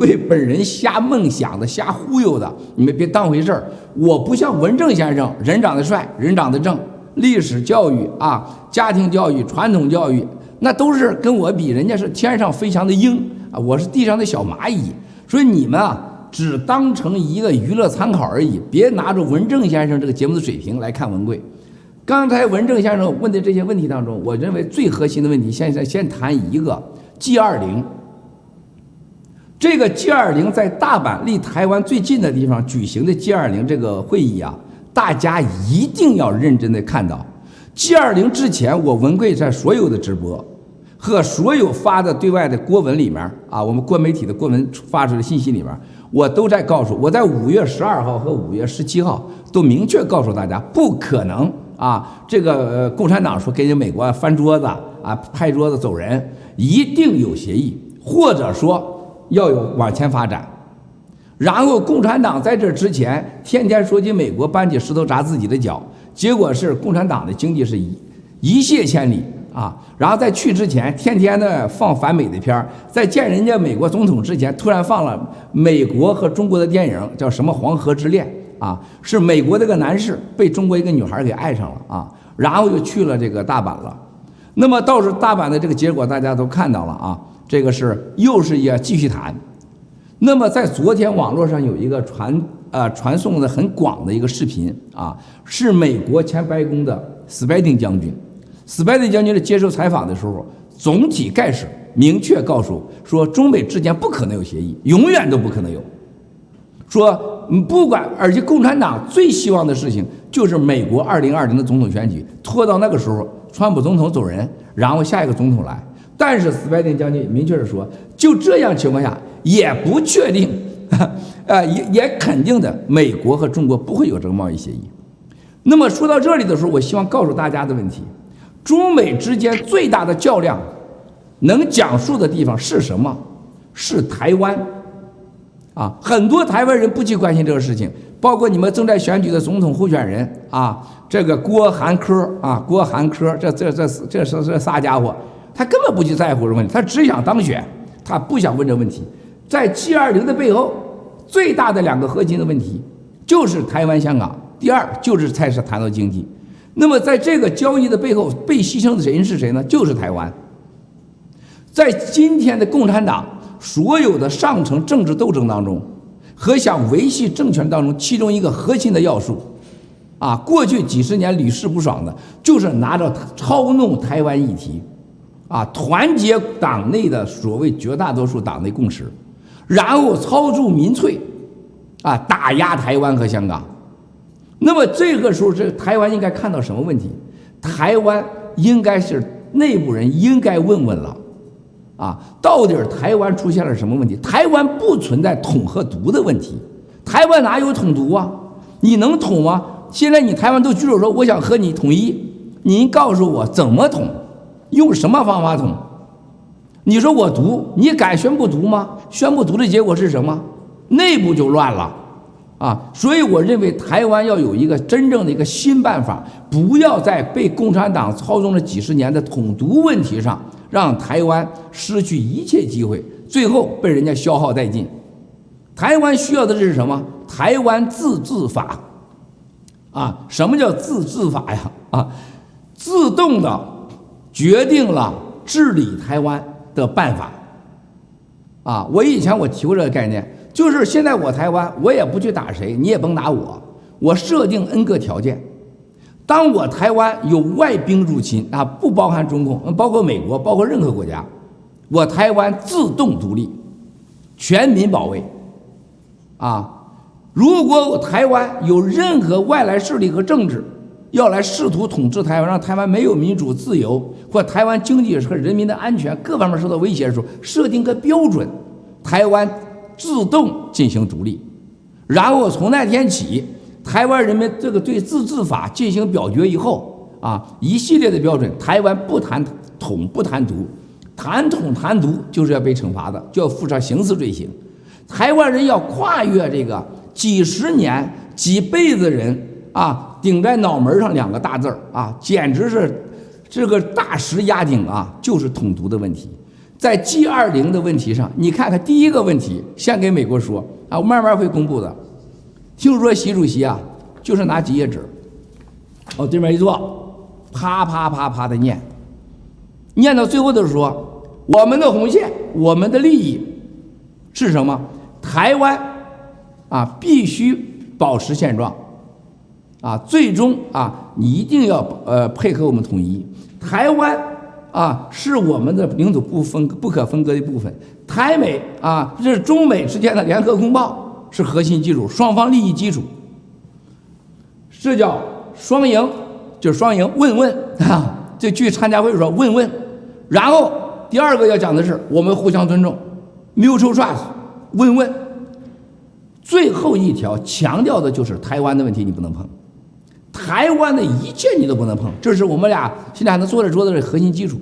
对本人瞎梦想的、瞎忽悠的，你们别当回事儿。我不像文正先生，人长得帅，人长得正，历史教育啊、家庭教育、传统教育，那都是跟我比，人家是天上飞翔的鹰啊，我是地上的小蚂蚁。所以你们啊，只当成一个娱乐参考而已，别拿着文正先生这个节目的水平来看文贵。刚才文正先生问的这些问题当中，我认为最核心的问题，先谈一个 G20。这个 G20 在大阪离台湾最近的地方举行的 G20 这个会议啊，大家一定要认真的看到。G20 之前，我文贵在所有的直播和所有发的对外的郭文里面啊，我们郭媒体的郭文发出的信息里面，我都在告诉，我在5月12号和5月17号都明确告诉大家，不可能啊，这个共产党说给美国翻桌子啊，拍桌子走人，一定有协议，或者说要有往前发展。然后共产党在这之前天天说起美国搬起石头砸自己的脚，结果是共产党的经济是一泻千里啊。然后在去之前天天的放反美的片儿，在见人家美国总统之前突然放了美国和中国的电影，叫什么《黄河之恋》啊，是美国这个男士被中国一个女孩给爱上了啊，然后又去了这个大阪了。那么倒是大阪的这个结果大家都看到了啊，这个是又是要继续谈。那么在昨天网络上有一个传送的很广的一个视频啊，是美国前白宫的斯拜丁将军。斯拜丁将军的接受采访的时候，总体概是明确告诉说，中美之间不可能有协议，永远都不可能有。说不管，而且共产党最希望的事情就是美国2020的总统选举拖到那个时候，川普总统走人，然后下一个总统来。但是斯拜丁将军明确的说，就这样情况下也不确定，也肯定的，美国和中国不会有这个贸易协议。那么说到这里的时候，我希望告诉大家的问题，中美之间最大的较量能讲述的地方是什么？是台湾啊！很多台湾人不去关心这个事情，包括你们正在选举的总统候选人啊，这个郭韩科啊，郭韩科这仨家伙，他根本不去在乎这个问题，他只想当选，他不想问这个问题。在 G20 的背后，最大的2个核心的问题就是台湾、香港，第二就是才是谈到经济。那么在这个交易的背后，被牺牲的人是谁呢？就是台湾。在今天的共产党所有的上层政治斗争当中和想维系政权当中，其中一个核心的要素啊，过去几十年屡试不爽的，就是拿着操弄台湾议题啊，团结党内的所谓绝大多数党内共识，然后操纵民粹啊，打压台湾和香港。那么这个时候，这台湾应该看到什么问题？台湾应该是内部人应该问问了啊，到底台湾出现了什么问题？台湾不存在统和独的问题，台湾哪有统独啊？你能统吗？现在你台湾都举手说我想和你统一，您告诉我怎么统，用什么方法统？你说我独，你敢宣布独吗？宣布独的结果是什么？内部就乱了啊！所以我认为台湾要有一个真正的一个新办法，不要在被共产党操纵了几十年的统独问题上，让台湾失去一切机会，最后被人家消耗殆尽。台湾需要的是什么？台湾自治法啊！什么叫自治法呀？啊，自动的决定了治理台湾的办法啊！我以前提过这个概念。就是现在我台湾，我也不去打谁，你也甭打我，我设定 N 个条件。当我台湾有外兵入侵啊，不包含中共，包括美国，包括任何国家，我台湾自动独立，全民保卫啊。如果我台湾有任何外来势力和政治要来试图统治台湾，让台湾没有民主自由，或台湾经济和人民的安全各方面受到威胁的时候，设定个标准，台湾自动进行独立，然后从那天起，台湾人民这个对自治法进行表决以后啊，一系列的标准，台湾不谈统不谈独，谈统谈独就是要被惩罚的，就要负上刑事罪行。台湾人要跨越这个几十年几辈子人啊顶在脑门上2个大字啊，简直是这个大石压顶啊，就是统独的问题。在 G20的问题上，你看看第一个问题，先给美国说啊，我慢慢会公布的。听说习主席啊，就是拿几页纸，往对面一坐，啪啪啪啪的念，念到最后的时候说，我们的红线，我们的利益是什么？台湾啊，必须保持现状，啊，最终啊，你一定要配合我们统一。台湾啊，是我们的领土不可分割的部分。台美啊，这是中美之间的联合公报，是核心基础，双方利益基础。这叫双赢，就是双赢。问问啊，这据参加会说问问。然后第二个要讲的是我们互相尊重 ，mutual trust， 问问。最后一条强调的就是台湾的问题你不能碰，台湾的一切你都不能碰，这是我们俩现在还能坐着说的核心基础，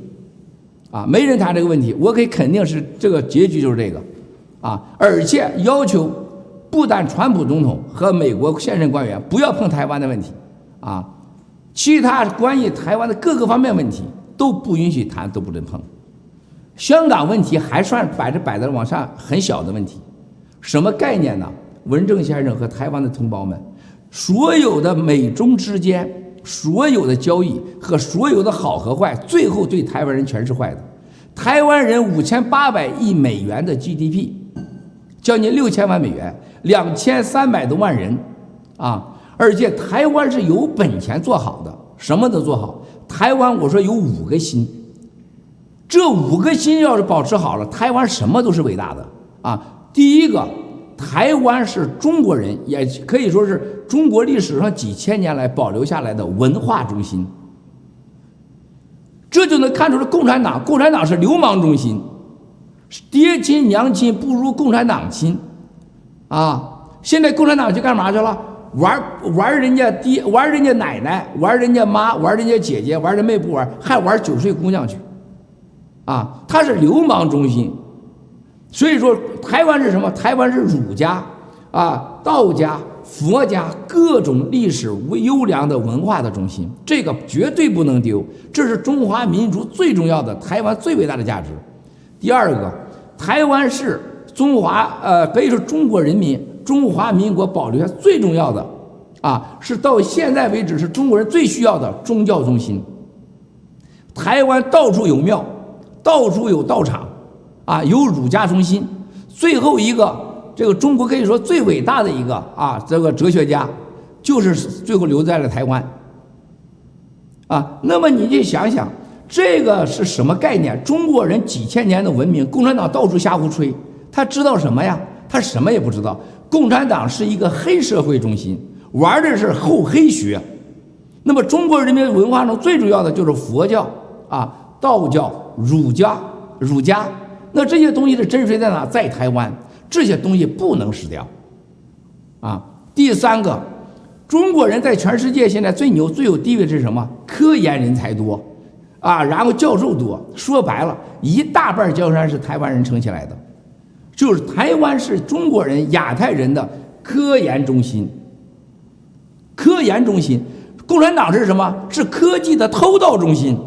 啊，没人谈这个问题，我可以肯定是这个结局就是这个，啊，而且要求不但川普总统和美国现任官员不要碰台湾的问题，啊，其他关于台湾的各个方面问题都不允许谈，都不准碰。香港问题还算摆在往上很小的问题，什么概念呢？文正先生和台湾的同胞们，所有的美中之间所有的交易和所有的好和坏，最后对台湾人全是坏的。台湾人5800亿美元的 GDP， 将近6000万美元，2300多万人，啊，而且台湾是有本钱做好的，什么都做好。台湾我说有5个心，这5个心要是保持好了，台湾什么都是伟大的啊。第一个，台湾是中国人，也可以说是中国历史上几千年来保留下来的文化中心。这就能看出来共产党是流氓中心，爹亲娘亲不如共产党亲，啊！现在共产党去干嘛去了？玩人家爹，玩人家奶奶，玩人家妈，玩人家姐姐，玩人妹不玩，还玩9岁姑娘去，啊！他是流氓中心。所以说，台湾是什么？台湾是儒家、啊道家、佛家各种历史优良的文化的中心，这个绝对不能丢，这是中华民族最重要的，台湾最伟大的价值。第二个，台湾是可以说中国人民中华民国保留下最重要的，啊，是到现在为止是中国人最需要的宗教中心。台湾到处有庙，到处有道场。啊，有儒家中心，最后一个，这个中国可以说最伟大的一个啊，这个哲学家，就是最后留在了台湾。啊，那么你就想想，这个是什么概念？中国人几千年的文明，共产党到处瞎胡吹，他知道什么呀？他什么也不知道。共产党是一个黑社会中心，玩的是厚黑学。那么中国人民文化中最主要的就是佛教啊、道教、儒家。那这些东西的真髓在哪？在台湾，这些东西不能失掉，啊。第三个，中国人在全世界现在最牛、最有地位的是什么？科研人才多，啊，然后教授多。说白了，一大半江山是台湾人撑起来的，就是台湾是中国人、亚太人的科研中心。科研中心，共产党是什么？是科技的偷盗中心，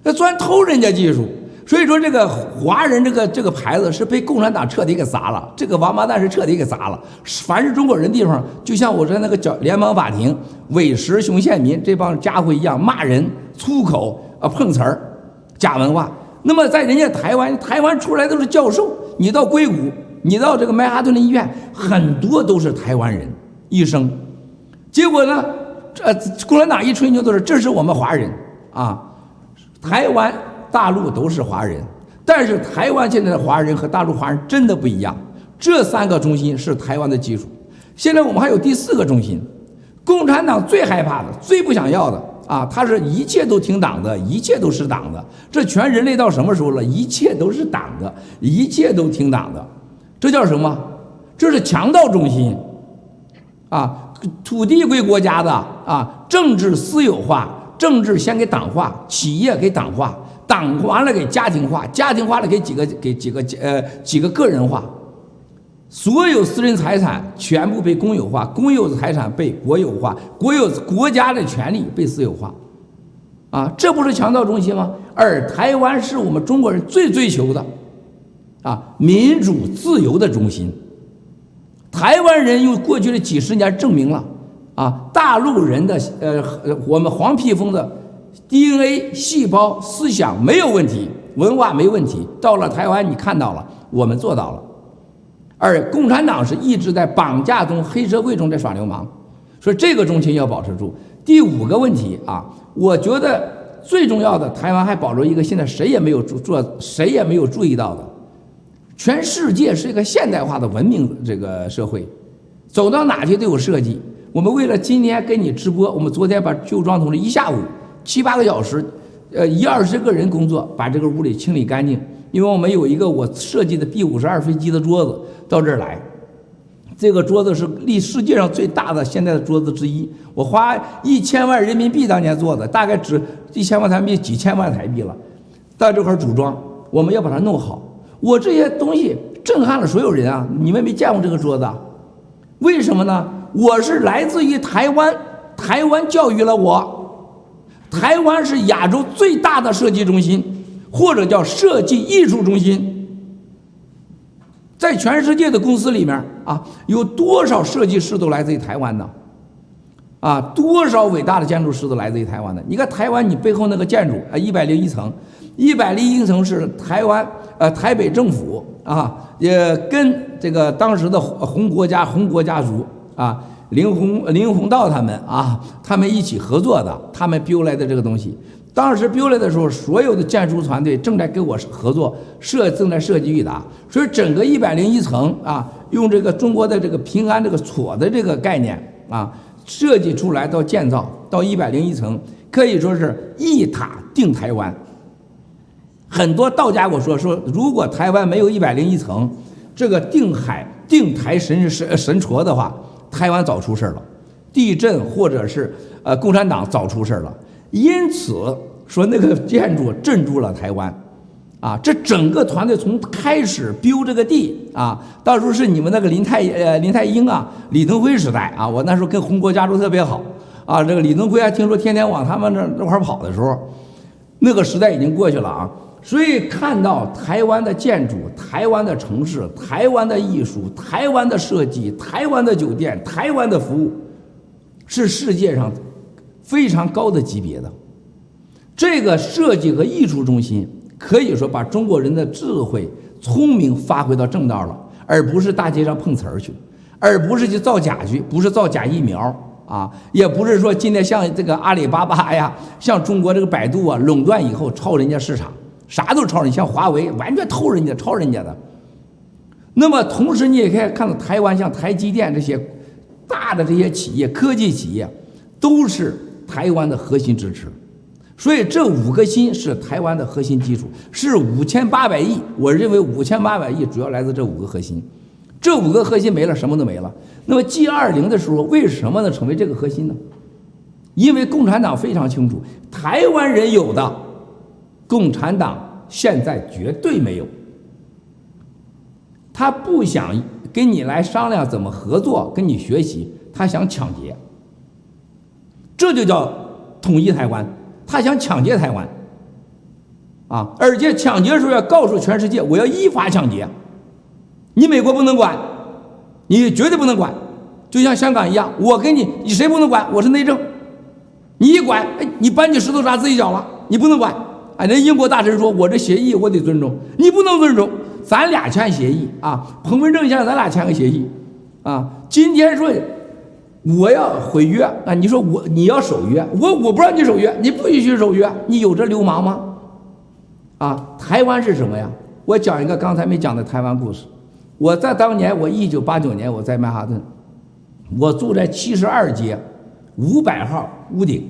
他专偷人家技术。所以说，这个华人这个牌子是被共产党彻底给砸了，这个王八蛋是彻底给砸了。凡是中国人地方，就像我在那个联邦法庭韦石、熊宪民这帮家伙一样，骂人、粗口碰瓷儿、假文化。那么在人家台湾出来都是教授，你到硅谷，你到这个曼哈顿的医院，很多都是台湾人医生。结果呢，共产党一吹牛都是这是我们华人啊，台湾。大陆都是华人，但是台湾现在的华人和大陆华人真的不一样。这3个中心是台湾的基础。现在我们还有第4个中心，共产党最害怕的、最不想要的啊，他是一切都听党的，一切都是党的。这全人类到什么时候了？一切都是党的，一切都听党的，这叫什么？这是强盗中心啊！土地归国家的啊，政治私有化，政治先给党化，企业给党化。党完了给家庭化，家庭化了给几个个人化，所有私人财产全部被公有化，公有财产被国有化，国家的权利被私有化，啊，这不是强盗中心吗？而台湾是我们中国人最追求的啊民主自由的中心。台湾人用过去的几十年证明了啊，大陆人的我们黄皮肤的 DNA 细胞思想没有问题，文化没问题，到了台湾你看到了，我们做到了。而共产党是一直在绑架中、黑社会中在耍流氓，所以这个中心要保持住。第五个问题啊，我觉得最重要的，台湾还保留一个现在谁也没有注意到的，全世界是一个现代化的文明这个社会，走到哪去都有设计。我们为了今天跟你直播，我们昨天把旧庄同志一下午7、8个小时，20个人工作，把这个屋里清理干净。因为我们有一个我设计的 B-52飞机的桌子到这儿来，这个桌子是世界上最大的现在的桌子之一，我花1000万人民币当年做的，大概值1000万台币几千万台币了。到这块组装，我们要把它弄好。我这些东西震撼了所有人啊！你们没见过这个桌子，为什么呢？我是来自于台湾，台湾教育了我。台湾是亚洲最大的设计中心，或者叫设计艺术中心。在全世界的公司里面啊，有多少设计师都来自于台湾的，啊，多少伟大的建筑师都来自于台湾的。你看台湾，你背后那个建筑啊，101层，101层是台北政府啊，也跟这个当时的洪国家族啊，林鸿道他们一起合作的，他们 build 来的这个东西。当时 build 来的时候，所有的建筑团队正在跟我合作，正在设计裕达，所以整个101层啊，用这个中国的这个平安这个错的这个概念啊，设计出来到建造到101层，可以说是一塔定台湾。很多道家我说，如果台湾没有101层，这个定台神戳的话，台湾早出事了，地震或者是共产党早出事了。因此说那个建筑镇住了台湾，啊，这整个团队从开始 build 这个地啊，到时候是你们那个林太英啊、李登辉时代啊，我那时候跟洪国家族特别好啊，这个李登辉还听说天天往他们那块跑的时候，那个时代已经过去了啊。所以看到台湾的建筑、台湾的城市、台湾的艺术、台湾的设计、台湾的酒店、台湾的服务，是世界上非常高的级别的。这个设计和艺术中心可以说把中国人的智慧、聪明发挥到正道了，而不是大街上碰瓷儿去，而不是去造假去，不是造假疫苗啊，也不是说今天像这个阿里巴巴呀，像中国这个百度啊，垄断以后抄人家市场，啥都抄人，像华为完全偷人家、抄人家的。那么同时你也可以看到台湾像台积电这些大的这些企业、科技企业，都是台湾的核心支持。所以这5个心是台湾的核心基础，是5800亿。我认为5800亿主要来自这5个核心，这5个核心没了，什么都没了。那么 G20 的时候，为什么能成为这个核心呢？因为共产党非常清楚，台湾人有的，共产党现在绝对没有。他不想跟你来商量怎么合作，跟你学习，他想抢劫，这就叫统一台湾。他想抢劫台湾，啊，而且抢劫的时候要告诉全世界，我要依法抢劫，你美国不能管，你绝对不能管，就像香港一样，我跟你谁不能管？我是内政，你一管，哎，你搬起石头砸自己脚了，你不能管。哎，人英国大臣说，我这协议我得尊重，你不能尊重，咱俩签协议啊，彭文正先生咱俩签个协议啊，今天说我要毁约啊！你说你要守约，我不让你守约，你不允许守约，你有这流氓吗？啊，台湾是什么呀？我讲一个刚才没讲的台湾故事。我在当年，我1989年我在曼哈顿，我住在72街500号屋顶，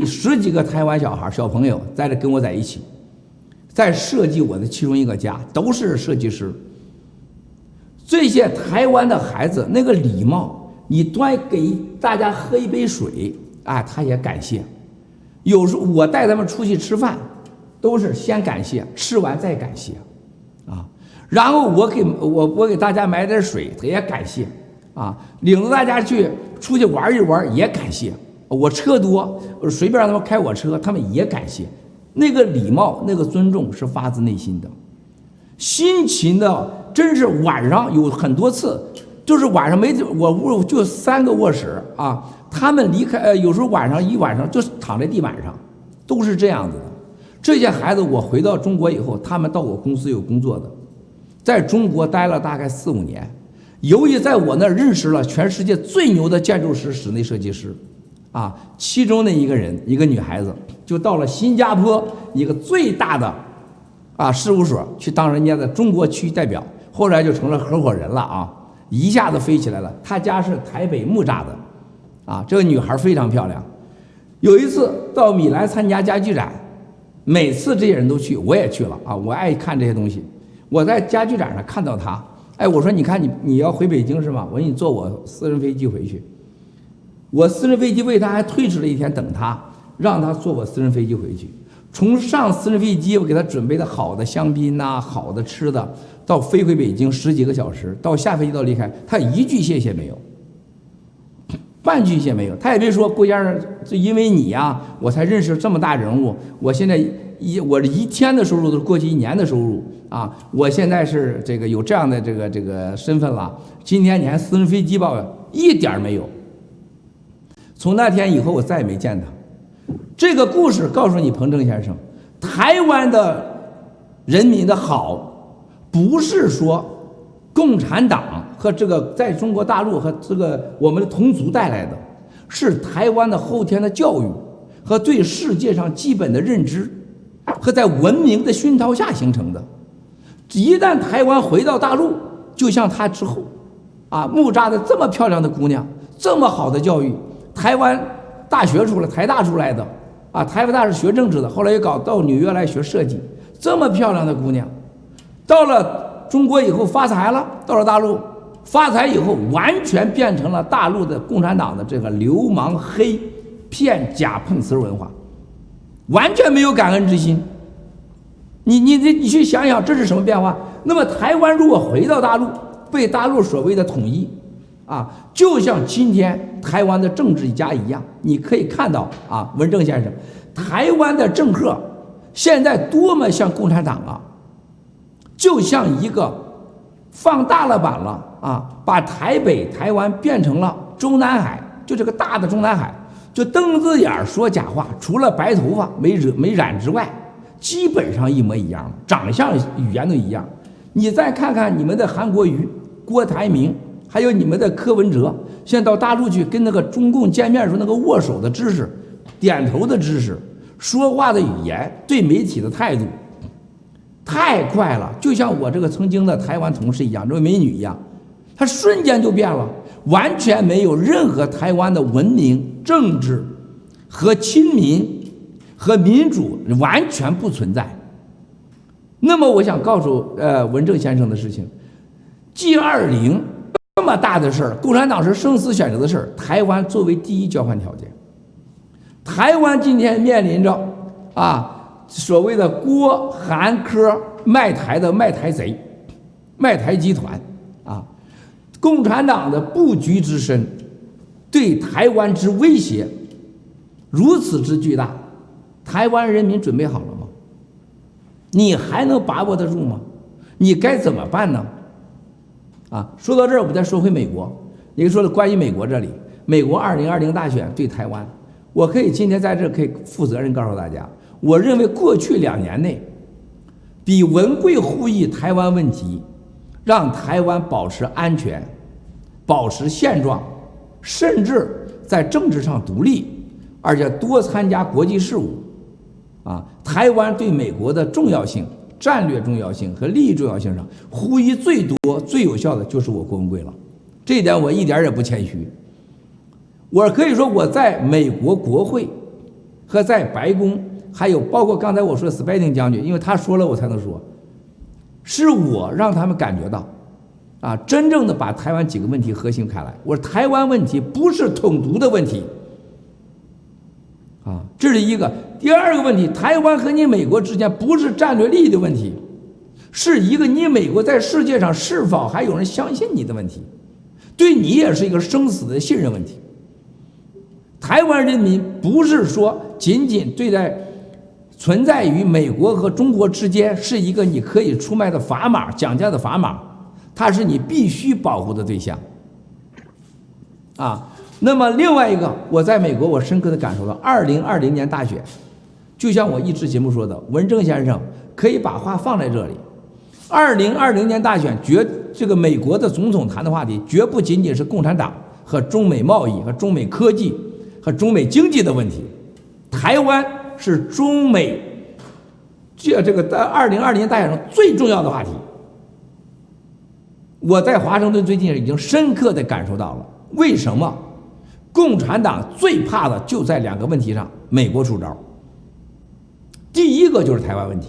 十几个台湾小朋友在这跟我在一起，在设计我的其中一个家，都是设计师。这些台湾的孩子那个礼貌，你端给大家喝一杯水啊，他也感谢。有时候我带他们出去吃饭，都是先感谢，吃完再感谢，啊，然后我给大家买点水，他也感谢，啊，领着大家出去玩一玩也感谢，我车多，随便让他们开我车，他们也感谢。那个礼貌，那个尊重是发自内心的。辛勤的，真是晚上有很多次，就是晚上我屋就3个卧室啊，他们离开，有时候一晚上就躺在地板上，都是这样子的。这些孩子，我回到中国以后，他们到我公司有工作的，在中国待了大概4、5年。由于在我那儿认识了全世界最牛的建筑师、室内设计师，啊，其中的一个人，一个女孩子，就到了新加坡一个最大的事务所去当人家的中国区代表，后来就成了合伙人了啊，一下子飞起来了。她家是台北木栅的，这个女孩非常漂亮。有一次到米兰参加家具展，每次这些人都去，我也去了啊，我爱看这些东西。我在家具展上看到她，我说你看你要回北京是吗？我说你坐我私人飞机回去。我私人飞机为他还推迟了1天等他，让他坐我私人飞机回去。从上私人飞机，我给他准备的好的香槟呐、好的吃的，到飞回北京10几个小时，到下飞机到离开，他一句谢谢没有，半句谢谢没有。他也别说郭先生，是因为你呀，我才认识这么大人物。我现在我1天的收入都是过去1年的收入啊！我现在是这个有这样的这个身份了。今天你还私人飞机吧？一点没有。从那天以后，我再也没见他。这个故事告诉你，彭正先生，台湾的人民的好，不是说共产党和这个在中国大陆和这个我们的同族带来的，是台湾的后天的教育和对世界上基本的认知，和在文明的熏陶下形成的。一旦台湾回到大陆，就像他之后，木栅的这么漂亮的姑娘，这么好的教育，台湾大学台大出来的，台湾大是学政治的，后来又搞到纽约来学设计，这么漂亮的姑娘，到了中国以后发财了，到了大陆发财以后，完全变成了大陆的共产党的这个流氓黑骗假碰瓷文化，完全没有感恩之心。你去想想这是什么变化？那么台湾如果回到大陆，被大陆所谓的统一，就像今天台湾的政治家一样，你可以看到文正先生，台湾的政客现在多么像共产党啊，就像一个放大了版了把台湾变成了中南海，就这个大的中南海，就瞪字眼说假话，除了白头发没染之外，基本上一模一样，长相语言都一样。你再看看你们的韩国瑜、郭台铭，还有你们的柯文哲，现在到大陆去跟那个中共见面时候那个握手的姿势、点头的姿势、说话的语言、对媒体的态度，太快了，就像我这个曾经的台湾同事一样，这位美女一样，她瞬间就变了，完全没有任何台湾的文明、政治和亲民和民主完全不存在。那么我想告诉文正先生的事情，G20这么大的事儿，共产党是生死选择的事儿，台湾作为第一交换条件。台湾今天面临着所谓的郭韩科卖台的卖台贼、卖台集团共产党的布局之深，对台湾之威胁如此之巨大，台湾人民准备好了吗？你还能把握得住吗？你该怎么办呢？说到这儿，我们再说回美国。你说的关于美国这里，美国2020大选对台湾，我可以今天在这可以负责任告诉大家，我认为过去2年内，比文贵互议台湾问题，让台湾保持安全、保持现状，甚至在政治上独立，而且多参加国际事务。台湾对美国的重要性、战略重要性和利益重要性上，呼吁最多、最有效的就是我郭文贵了。这一点我一点也不谦虚。我可以说我在美国国会和在白宫，还有包括刚才我说的斯派丁将军，因为他说了我才能说，是我让他们感觉到真正的把台湾几个问题核心开来。我说台湾问题不是统独的问题这是一个。第二个问题，台湾和你美国之间不是战略利益的问题，是一个你美国在世界上是否还有人相信你的问题，对你也是一个生死的信任问题。台湾人民不是说仅仅存在于美国和中国之间是一个你可以出卖的砝码，讲价的砝码，它是你必须保护的对象。那么另外一个，我在美国我深刻的感受到，2020年大选，就像我一直节目说的，文正先生可以把话放在这里。2020年大选这个美国的总统谈的话题，绝不仅仅是共产党和中美贸易和中美科技和中美经济的问题，台湾是中美这个在2020年大选中最重要的话题。我在华盛顿最近已经深刻的感受到了，为什么共产党最怕的就在2个问题上，美国出招。第一个就是台湾问题，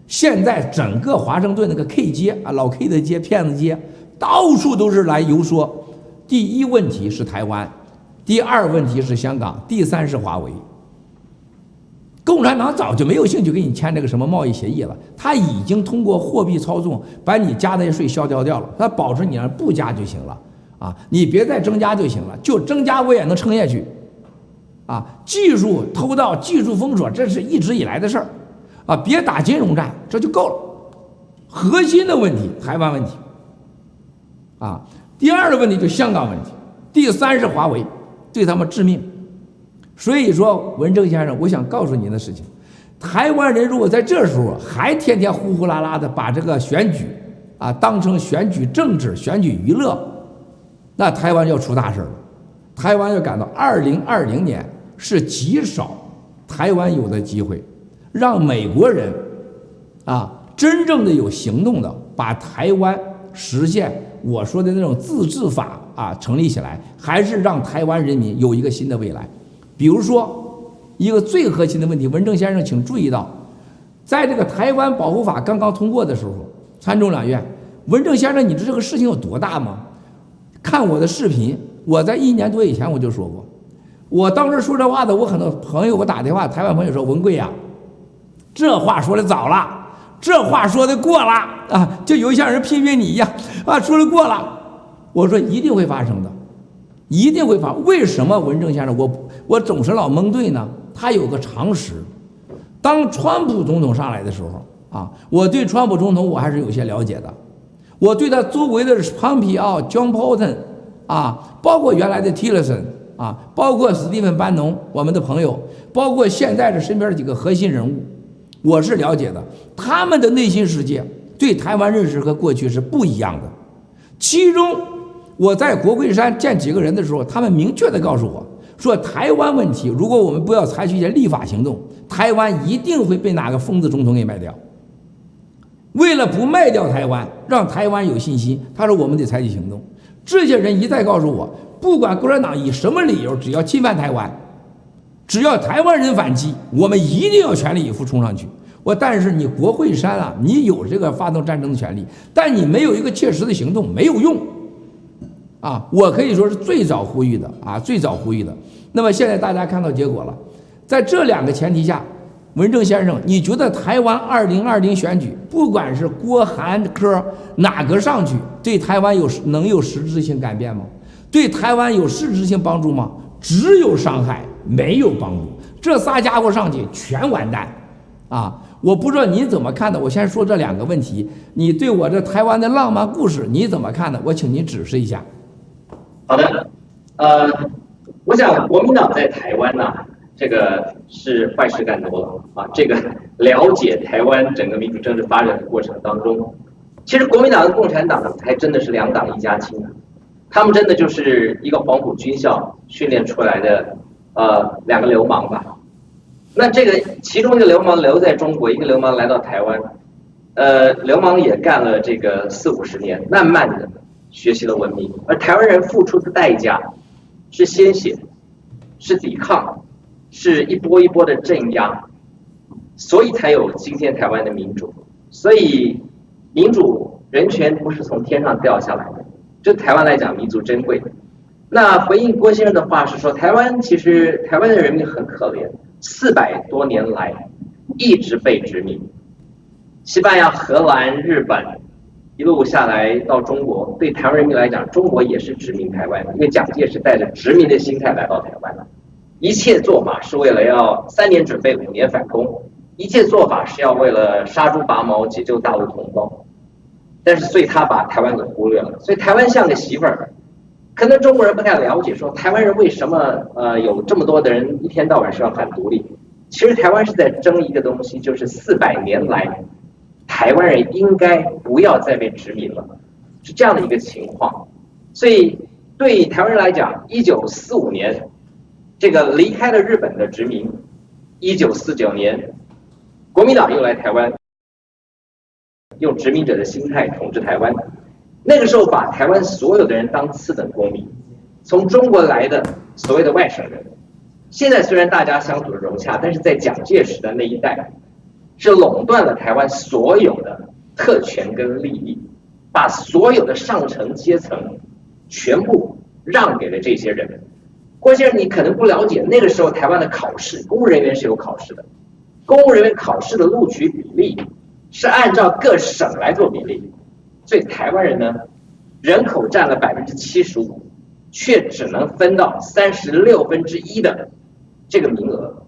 现在整个华盛顿那个 K 街老 K 的街、骗子街，到处都是来游说。第一问题是台湾，第二问题是香港，第三是华为。共产党早就没有兴趣跟你签这个什么贸易协议了，他已经通过货币操纵把你加的税消掉了，他保持你不加就行了你别再增加就行了，就增加我也能撑下去技术偷盗、技术封锁，这是一直以来的事儿别打金融战，这就够了。核心的问题，台湾问题第二个问题就是香港问题，第三是华为，对他们致命。所以说，文正先生，我想告诉您的事情，台湾人如果在这时候还天天呼呼啦啦的把这个选举当成选举政治、选举娱乐，那台湾要出大事了。台湾要感到2020年是极少台湾有的机会，让美国人真正的有行动的把台湾实现我说的那种自治法成立起来，还是让台湾人民有一个新的未来。比如说一个最核心的问题，文正先生请注意到，在这个台湾保护法刚刚通过的时候，参众两院，文正先生，你知道这个事情有多大吗？看我的视频，我在1年多以前我就说过，我当时说这话的，我很多朋友给我打电话，台湾朋友说，文贵这话说的早了，这话说的过了就有像人批评你一样说的过了。我说一定会发生的，一定会发生。为什么文正先生我总是老蒙对呢？他有个常识，当川普总统上来的时候我对川普总统我还是有些了解的，我对他周围的庞皮奥、John Bolton 包括原来的 Tillerson 包括史蒂芬·班农我们的朋友，包括现在的身边的几个核心人物，我是了解的。他们的内心世界对台湾认识和过去是不一样的。其中我在国会山见几个人的时候，他们明确的告诉我说，台湾问题如果我们不要采取一些立法行动，台湾一定会被哪个疯子总统给卖掉。为了不卖掉台湾，让台湾有信心，他说我们得采取行动。这些人一再告诉我，不管共产党以什么理由，只要侵犯台湾，只要台湾人反击，我们一定要全力以赴冲上去。但是你国会山你有这个发动战争的权利，但你没有一个切实的行动，没有用我可以说是最早呼吁的最早呼吁的。那么现在大家看到结果了，在这2个前提下，文正先生，你觉得台湾2020选举，不管是郭、韩、柯哪个上去，对台湾能有实质性改变吗？对台湾有实质性帮助吗？只有伤害，没有帮助。这仨家伙上去全完蛋我不知道您怎么看的，我先说这2个问题，你对我这台湾的浪漫故事你怎么看的？我请您指示一下。好的，我想国民党在台湾这个是坏事干多了这个了解台湾整个民主政治发展的过程当中，其实国民党和共产党还真的是2党1家亲他们真的就是一个黄埔军校训练出来的2个流氓吧。那这个其中一个流氓留在中国，一个流氓来到台湾，流氓也干了这个40-50年，慢慢的学习了文明，而台湾人付出的代价是鲜血，是抵抗，是一波一波的镇压，所以才有今天台湾的民主。所以民主人权不是从天上掉下来的，对台湾来讲弥足珍贵。那回应郭先生的话是说，其实台湾的人民很可怜，400多年来一直被殖民，西班牙、荷兰、日本一路下来到中国，对台湾人民来讲，中国也是殖民台湾的，因为蒋介石带着殖民的心态来到台湾的。一切做法是为了要3年准备5年反攻，一切做法是要为了杀猪拔毛解救大陆同胞。但是所以他把台湾给忽略了，所以台湾像个媳妇儿，可能中国人不太了解，说台湾人为什么有这么多的人一天到晚是要反独立。其实台湾是在争一个东西，就是400年来台湾人应该不要再被殖民了，是这样的一个情况。所以对台湾人来讲，1945年这个离开了日本的殖民，1949年国民党又来台湾，用殖民者的心态统治台湾。那个时候把台湾所有的人当次等公民，从中国来的所谓的外省人，现在虽然大家相处的融洽，但是在蒋介石的那一代是垄断了台湾所有的特权跟利益，把所有的上层阶层全部让给了这些人。郭先生，你可能不了解，那个时候台湾的考试，公务人员是有考试的，公务人员考试的录取比例是按照各省来做比例，所以台湾人呢，人口占了75%，却只能分到1/36的这个名额，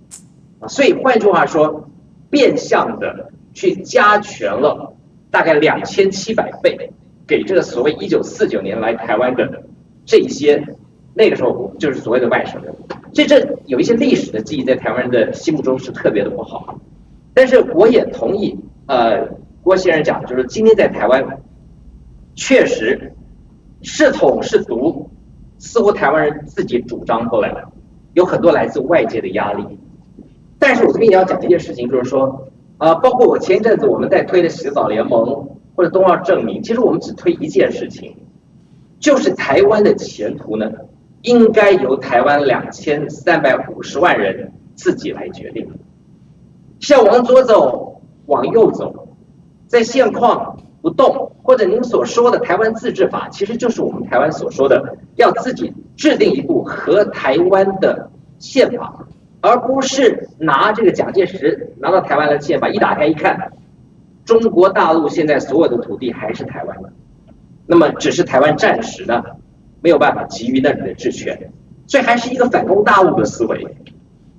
所以换句话说，变相的去加权了大概2700倍给这个所谓1949年来台湾的这些那个时候就是所谓的外省人。这有一些历史的记忆在台湾人的心目中是特别的不好，但是我也同意郭先生讲，就是今天在台湾确实是统是独，似乎台湾人自己主张不了，有很多来自外界的压力。但是我这边也要讲一件事情，就是说包括我前一阵子我们在推的洗澡联盟或者冬奥证明，其实我们只推一件事情，就是台湾的前途呢，应该由台湾2350万人自己来决定，是要往左走往右走，在现况不动，或者您所说的台湾自治法，其实就是我们台湾所说的要自己制定一部和台湾的宪法，而不是拿这个蒋介石拿到台湾的宪法一打开一看，中国大陆现在所有的土地还是台湾的，那么只是台湾暂时呢没有办法给予那里的治权，所以还是一个反攻大陆的思维。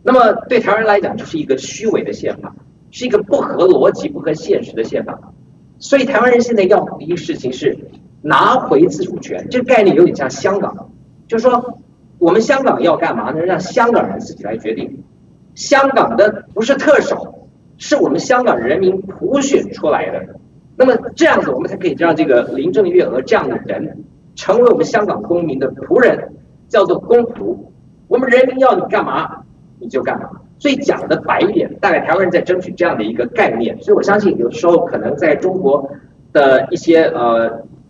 那么对台湾人来讲，就是一个虚伪的宪法，是一个不合逻辑、不合现实的宪法。所以台湾人现在要的一个事情是拿回自主权，这个概念有点像香港，就是说我们香港要干嘛呢？让香港人自己来决定。香港的不是特首，是我们香港人民普选出来的。那么这样子，我们才可以让这个林郑月娥这样的人成为我们香港公民的仆人，叫做公仆。我们人民要你干嘛，你就干嘛。所以讲的白一点，大概台湾人在争取这样的一个概念。所以我相信有的时候可能在中国的一些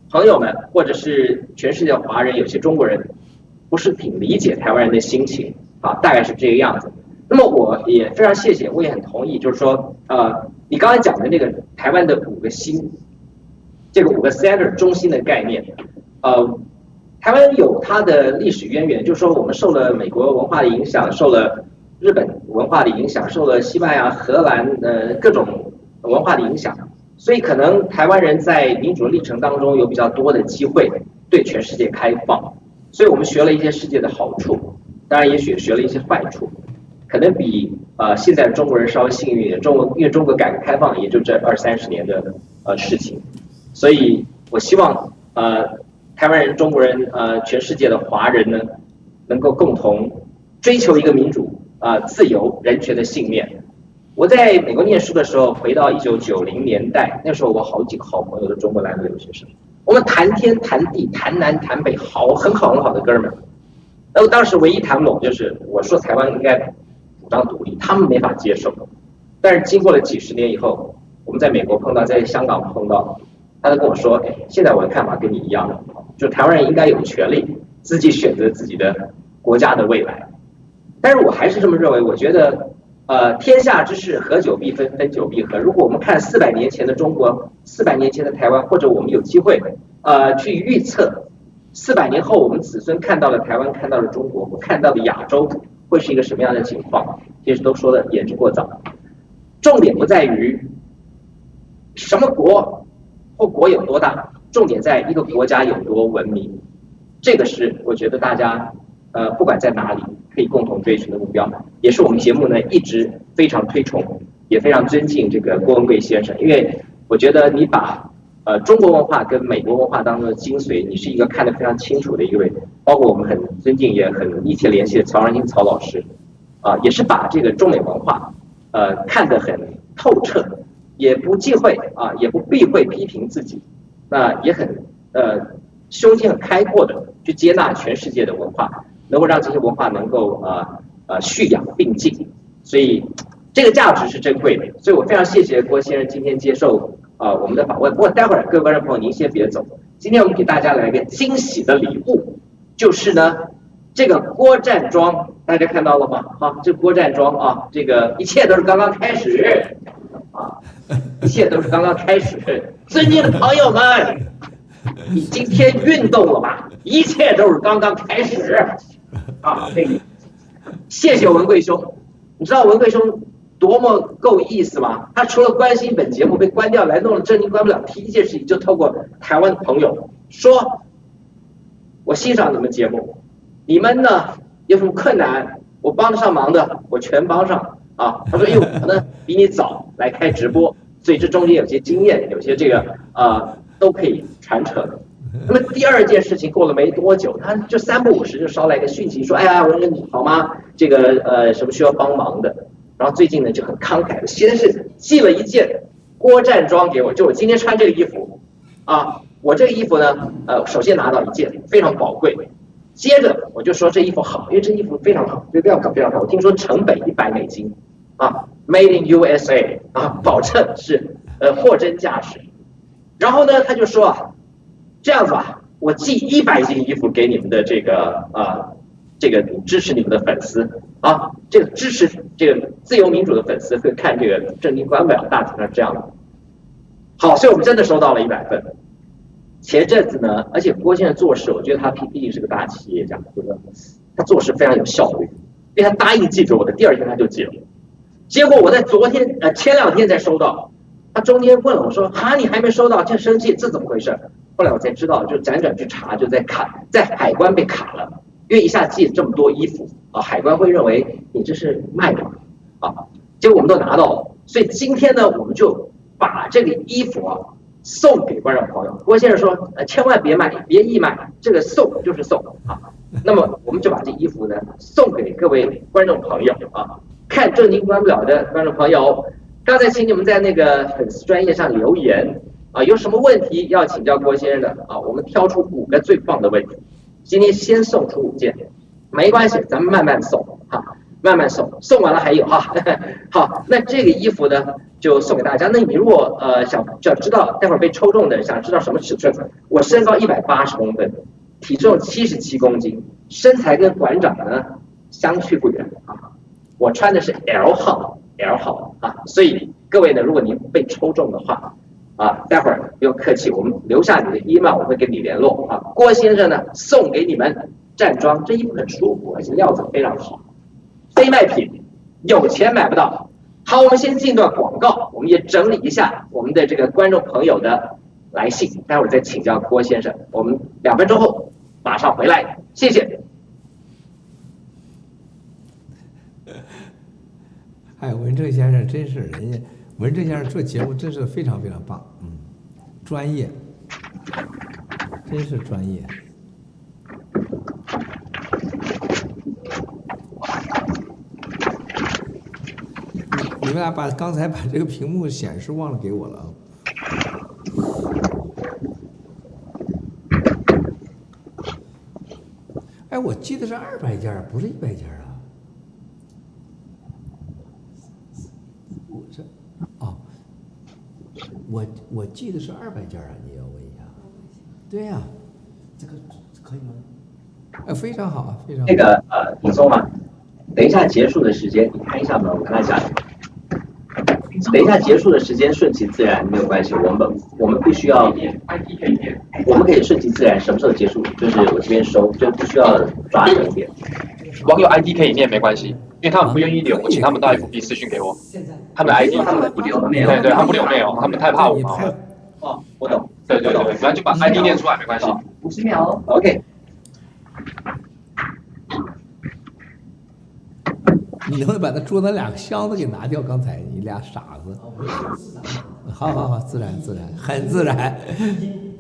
朋友们，或者是全世界华人，有些中国人不是挺理解台湾人的心情啊，大概是这个样子。那么我也非常谢谢，我也很同意，就是说你刚才讲的那个台湾的5个心，这个5个 center 中心的概念，台湾有它的历史渊源，就是说我们受了美国文化的影响，受了日本文化的影响，受了西班牙、荷兰各种文化的影响，所以可能台湾人在民主历程当中有比较多的机会对全世界开放，所以我们学了一些世界的好处，当然也许学了一些坏处，可能比现在的中国人稍微幸运一点。因为中国改革开放也就这20-30年的事情，所以我希望台湾人、中国人全世界的华人呢，能够共同追求一个民主自由、人权的信念。我在美国念书的时候，回到1990年代，那时候我好几个好朋友的中国来的留学生，我们谈天谈地，谈南谈北，很好的哥们儿。那么当时唯一谈拢就是我说台湾应该主张独立，他们没法接受。但是经过了几十年以后，我们在美国碰到，在香港碰到，他就跟我说：“哎，现在我的看法跟你一样，就台湾人应该有权利自己选择自己的国家的未来。”但是我还是这么认为，我觉得天下之事合久必分，分久必合。如果我们看400年前的中国，400年前的台湾，或者我们有机会去预测400年后我们子孙看到了台湾，看到了中国，或看到了亚洲，会是一个什么样的情况？其实都说的言之过早。重点不在于什么国或国有多大，重点在一个国家有多文明。这个是我觉得大家不管在哪里，可以共同追寻的目标，也是我们节目呢一直非常推崇，也非常尊敬这个郭文贵先生，因为我觉得你把中国文化跟美国文化当中的精髓，你是一个看得非常清楚的一位，包括我们很尊敬也很密切联系的曹仁兴曹老师，也是把这个中美文化看得很透彻，也不忌讳也不避讳批评自己，那也很胸襟很开阔的去接纳全世界的文化，能够让这些文化能够蓄养并进，所以这个价值是珍贵的。所以我非常谢谢郭先生今天接受我们的访问。不过待会儿各位观众朋友您先别走，今天我们给大家来一个惊喜的礼物，就是呢这个郭站桩，大家看到了吗？这郭站桩这个一切都是刚刚开始一切都是刚刚开始。尊敬的朋友们，你今天运动了吧？一切都是刚刚开始谢谢文贵兄，你知道文贵兄多么够意思吗？他除了关心本节目被关掉来弄了正经关不了，第一件事情就透过台湾的朋友说，我欣赏你们节目，你们呢有什么困难我帮得上忙的我全帮上他说因为我呢比你早来开直播，所以这中间有些经验，有些这个都可以传承。那么第二件事情过了没多久，他就3不5时就捎来一个讯息说，哎呀文人你好吗，这个什么需要帮忙的，然后最近呢就很慷慨的先是寄了一件郭站桩给我，就我今天穿这个衣服我这个衣服呢首先拿到一件非常宝贵，接着我就说这衣服好，因为这衣服非常好，这料感非常好，我听说成本$100Made in USA 保证是货真价实。然后呢他就说这样子吧，我寄100件衣服给你们的这个支持你们的粉丝这个支持这个自由民主的粉丝会看这个正经关不了，大体上这样的。好，所以我们真的收到了100份。前阵子呢，而且郭先生做事，我觉得他毕竟是个大企业家，就是他做事非常有效率，因为他答应寄给我的，第二天他就寄了。结果我在前2天才收到，他中间问了我说你还没收到，这生气，这怎么回事？后来我才知道，就辗转去查，就在海关被卡了，因为一下寄这么多衣服海关会认为你这是卖的结果我们都拿到了，所以今天呢，我们就把这个衣服送给观众朋友。郭先生说千万别卖，别义卖，这个送就是送那么我们就把这衣服呢送给各位观众朋友看正经关不了的观众朋友，刚才请你们在那个粉丝专页上留言有什么问题要请教郭先生的我们挑出5个最棒的问题，今天先送出5件，没关系，咱们慢慢送慢慢送，送完了还有好，那这个衣服呢就送给大家。那你如果想知道待会儿被抽中的，想知道什么尺寸，我身高180公分，体重77公斤，身材跟馆长呢相去不远我穿的是 L 号所以各位呢，如果您被抽中的话待会儿不用客气，我们留下你的 email， 我会跟你联络郭先生呢送给你们站桩，这衣服很舒服，而且料子非常好，非卖品，有钱买不到。好，我们先进段广告，我们也整理一下我们的这个观众朋友的来信，待会儿再请教郭先生。我们2分钟后马上回来，谢谢。文正先生真是人家，文正先生做节目真是非常非常棒，专业，真是专业。你们俩刚才把这个屏幕显示忘了给我了我记得是200件，不是100件我记得是200件你要问一下。对呀，这个可以吗？非常好非常好。那个李松等一下结束的时间，你开一下门，我跟他讲。等一下结束的时间顺其自然没有关系，我们必须要，我们可以顺其自然，什么时候结束就是我这边收，就不需要抓整点。网友 ID 可以念没关系，因为他们不愿意留，我请他们到 FB 私讯给我。他们的 ID 他们不留 mail， 对，他们不留 mail， 他们太怕我了。我懂。对，反正就把 ID 念出来没关系。50秒 ，OK。你能不能把他桌子两个箱子给拿掉？刚才你俩傻子。好，自然，很自然，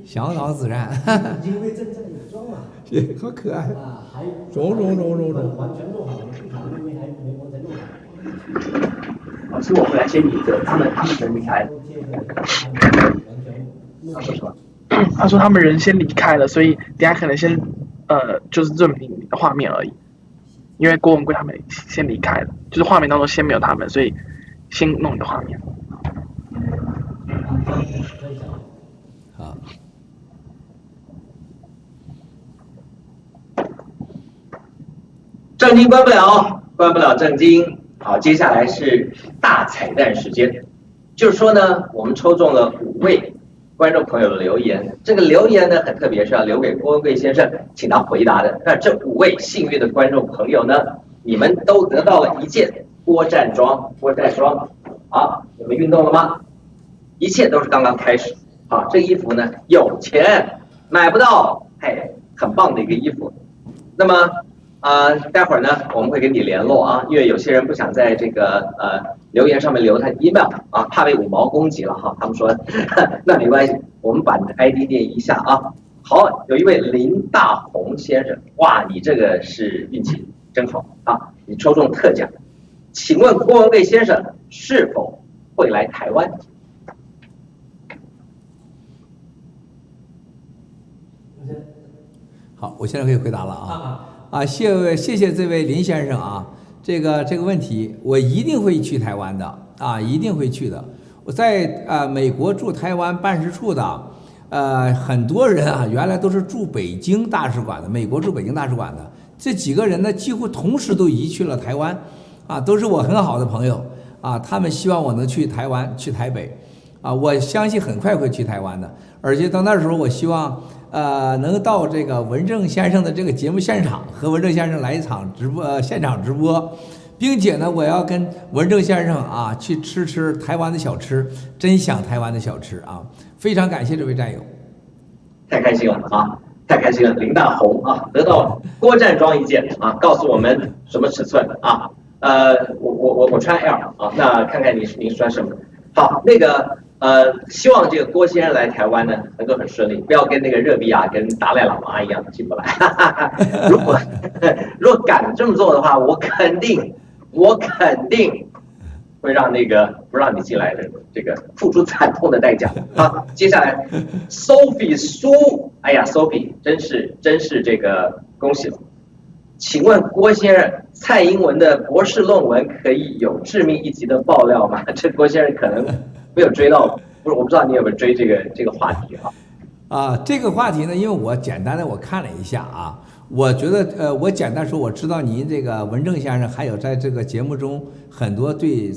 相当自然。因为真正的有装嘛。好可爱啊，还中，完全弄好了，市场那边还没完全弄好。老师，我回来先理个，他们人离开。他说他们人先离开了，所以等下可能先就是认明你的画面而已。因为郭文贵他们先离开了，就是画面当中先没有他们，所以先弄你的画面。好。正经关不了正经。好，接下来是大彩蛋时间，就是说呢，我们抽中了5位观众朋友的留言，这个留言呢很特别，是要留给郭文贵先生，请他回答的。那这5位幸运的观众朋友呢，你们都得到了一件郭站装。好，你们运动了吗？一切都是刚刚开始。好，这衣服呢有钱买不到，很棒的一个衣服。那么待会儿呢我们会跟你联络啊，因为有些人不想在这个留言上面留他 email 啊，怕被5毛攻击了哈。他们说那没关系，我们把你的 ID 念一下啊。好，有一位林大红先生，哇，你这个是运气真好啊，你抽中特奖。请问郭文贵先生是否会来台湾？好，我现在可以回答了啊！谢谢这位林先生啊，这个问题我一定会去台湾的啊，一定会去的。我在美国驻台湾办事处的很多人啊，原来都是驻北京大使馆的，美国驻北京大使馆的这几个人呢，几乎同时都移去了台湾啊，都是我很好的朋友啊，他们希望我能去台湾，去台北啊，我相信很快会去台湾的，而且到那时候我希望。能到这个文正先生的这个节目现场，和文正先生来一场直播，现场直播，并且呢，我要跟文正先生啊去吃台湾的小吃，真想台湾的小吃啊！非常感谢这位战友，太开心了啊！太开心了，林大红啊，得到郭站装一件啊，告诉我们什么尺寸啊？我穿 L 啊，那看看您穿什么？好，那个。希望这个郭先生来台湾呢能够很顺利，不要跟那个热比亚跟达赖喇嘛一样进不来。如果敢这么做的话，我肯定会让那个不让你进来的这个付出惨痛的代价啊！接下来 Sophie 苏，哎呀 Sophie 真是这个恭喜了。请问郭先生，蔡英文的博士论文可以有致命一击的爆料吗？这郭先生可能。没有追到，我不知道你有没有追这个话题啊？这个话题呢，因为我简单的我看了一下啊，我觉得我简单说，我知道您这个文正先生还有在这个节目中很多对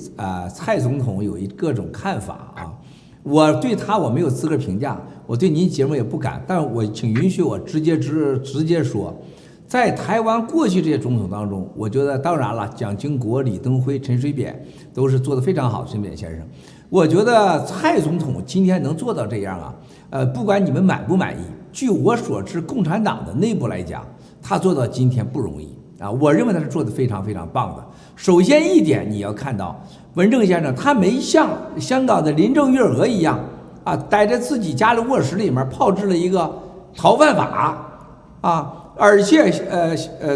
蔡总统有各种看法啊，我对他我没有资格评价，我对您节目也不敢，但我请允许我直接说，在台湾过去这些总统当中，我觉得当然了，蒋经国、李登辉、陈水扁都是做得非常好，陈水扁先生。我觉得蔡总统今天能做到这样啊，不管你们满不满意，据我所知，共产党的内部来讲，他做到今天不容易啊。我认为他是做得非常非常棒的。首先一点，你要看到文正先生，他没像香港的林郑月娥一样啊，待在自己家的卧室里面炮制了一个逃犯法啊，而且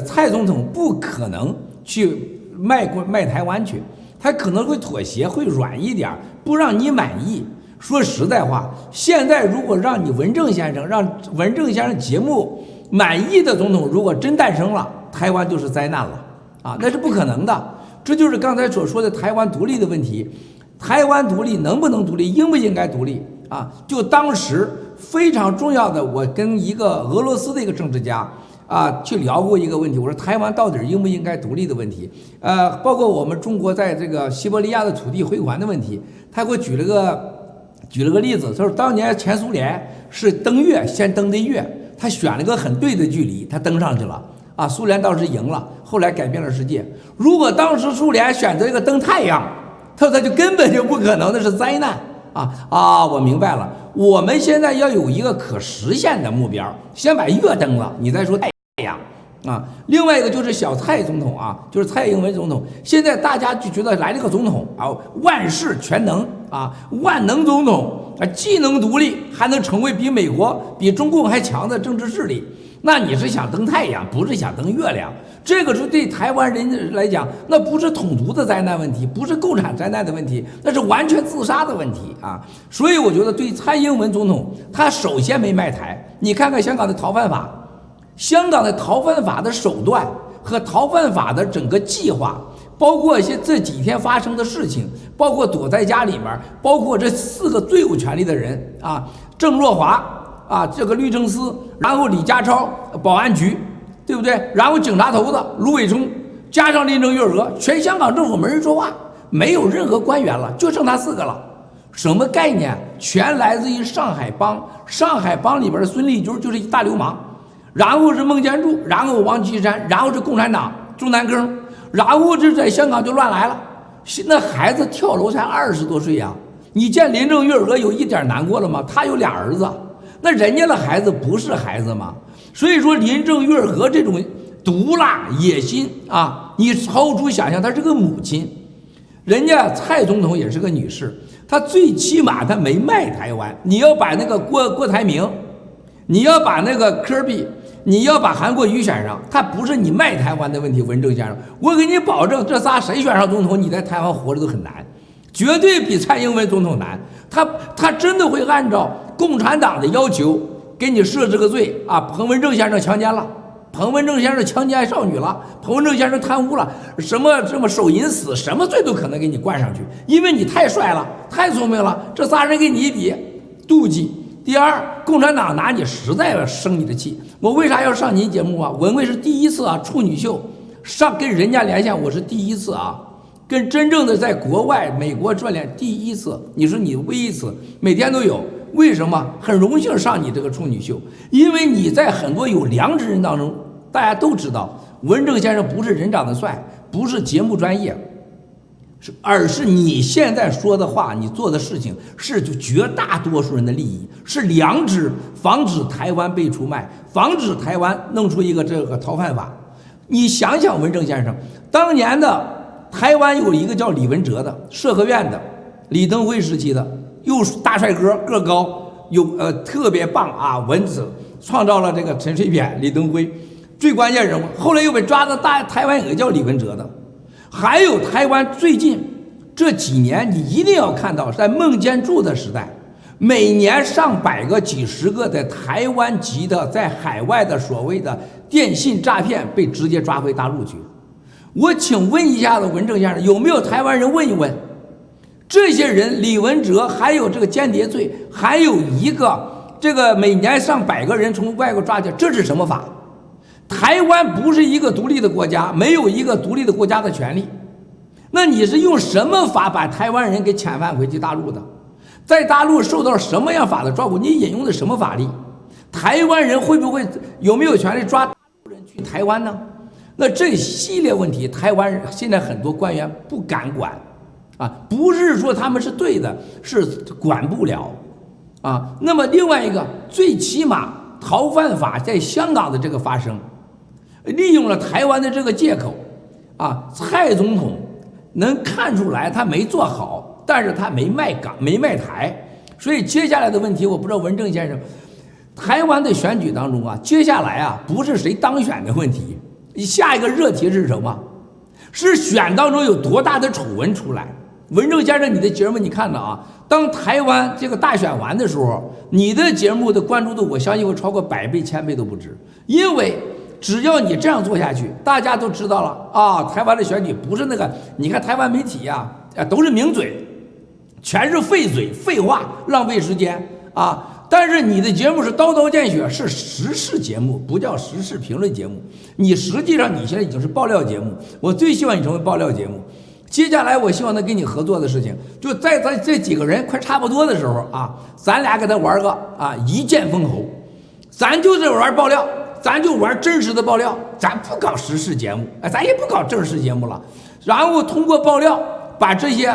蔡总统不可能去卖台湾去。他可能会妥协，会软一点，不让你满意。说实在话，现在如果让文正先生节目满意的总统，如果真诞生了，台湾就是灾难了啊，那是不可能的。这就是刚才所说的台湾独立的问题。台湾独立能不能独立，应不应该独立啊？就当时非常重要的，我跟一个俄罗斯的一个政治家。去聊过一个问题，我说台湾到底应不应该独立的问题，包括我们中国在这个西伯利亚的土地回还的问题，他给我举了个例子，他说当年前苏联是登月，先登的月，他选了个很对的距离，他登上去了啊，苏联当时赢了，后来改变了世界。如果当时苏联选择一个登太阳，他说他就根本就不可能，那是灾难我明白了，我们现在要有一个可实现的目标，先把月登了，你再说太阳啊。另外一个就是小蔡总统啊，就是蔡英文总统。现在大家就觉得来了个总统啊，万事全能啊，万能总统啊，既能独立，还能成为比美国、比中共还强的政治势力。那你是想登太阳，不是想登月亮。这个是对台湾人来讲，那不是统独的灾难问题，不是共产灾难的问题，那是完全自杀的问题啊！所以我觉得对蔡英文总统，他首先没卖台。你看看香港的逃犯法，香港的逃犯法的手段和逃犯法的整个计划，包括一些这几天发生的事情，包括躲在家里面，包括这4个最有权力的人啊，郑若骅啊，这个律政司，然后李家超保安局。对不对？然后警察头子卢伟聪，加上林郑月娥，全香港政府没人说话，没有任何官员了，就剩他4个了。什么概念？全来自于上海帮。上海帮里边的孙立军就是一大流氓，然后是孟建柱，然后王岐山，然后是共产党中南坑，然后这在香港就乱来了。那孩子跳楼才20多岁呀！你见林郑月娥有一点难过了吗？她有2儿子，那人家的孩子不是孩子吗？所以说，林郑月娥这种毒辣野心啊，你超出想象，她是个母亲。人家蔡总统也是个女士，她最起码她没卖台湾。你要把那个郭台铭，你要把那个科比，你要把韩国瑜选上，他不是你卖台湾的问题。文正先生，我给你保证，这仨谁选上总统，你在台湾活着都很难，绝对比蔡英文总统难。他真的会按照共产党的要求。给你设置个罪啊！彭文正先生强奸了，彭文正先生强奸少女了，彭文正先生贪污了，什么手淫死，什么罪都可能给你冠上去，因为你太帅了，太聪明了。这仨人给你一比，妒忌。第二，共产党拿你实在生你的气。我为啥要上您节目啊？文慧是第一次啊，处女秀上跟人家连线，我是第一次啊，跟真正的在国外美国转连第一次。你说你唯一一次，每天都有。为什么很荣幸上你这个处女秀？因为你在很多有良知人当中，大家都知道，文正先生不是人长得帅，不是节目专业，而是你现在说的话，你做的事情是就绝大多数人的利益，是良知，防止台湾被出卖，防止台湾弄出一个这个逃犯法。你想想，文正先生当年的台湾有一个叫李文哲的社科院的，李登辉时期的。又大帅哥，个高，特别棒啊！文字创造了这个陈水扁、李登辉最关键人物。后来又被抓到台湾有个叫李文哲的，还有台湾最近这几年，你一定要看到，在孟建柱的时代，每年上百个、几十个的台湾籍的在海外的所谓的电信诈骗被直接抓回大陆去。我请问一下子文正先生，有没有台湾人问一问？这些人，李文哲，还有这个间谍罪，还有一个这个每年上百个人从外国抓去，这是什么法？台湾不是一个独立的国家，没有一个独立的国家的权利。那你是用什么法把台湾人给遣返回去大陆的？在大陆受到什么样法的照顾？你引用的什么法律？台湾人会不会有没有权利抓大陆人去台湾呢？那这系列问题，台湾现在很多官员不敢管。不是说他们是对的，是管不了啊。那么另外一个，最起码逃犯法在香港的这个发生，利用了台湾的这个借口啊。蔡总统能看出来他没做好，但是他没卖港，没卖台。所以接下来的问题，我不知道文正先生，台湾的选举当中啊，接下来啊不是谁当选的问题，下一个热题是什么？是选当中有多大的丑闻出来。文正先生，你的节目你看到啊，当台湾这个大选完的时候，你的节目的关注度，我相信会超过100倍、1000倍都不止。因为只要你这样做下去，大家都知道了啊，台湾的选举不是那个，你看台湾媒体呀，都是名嘴，全是废嘴、废话，浪费时间啊。但是你的节目是刀刀见血，是时事节目，不叫时事评论节目。你实际上你现在已经是爆料节目，我最希望你成为爆料节目。接下来我希望能跟你合作的事情，就在咱这几个人快差不多的时候啊，咱俩给他玩个啊一剑封喉，咱就是玩爆料，咱就玩真实的爆料，咱不搞时事节目，咱也不搞正式节目了，然后通过爆料把这些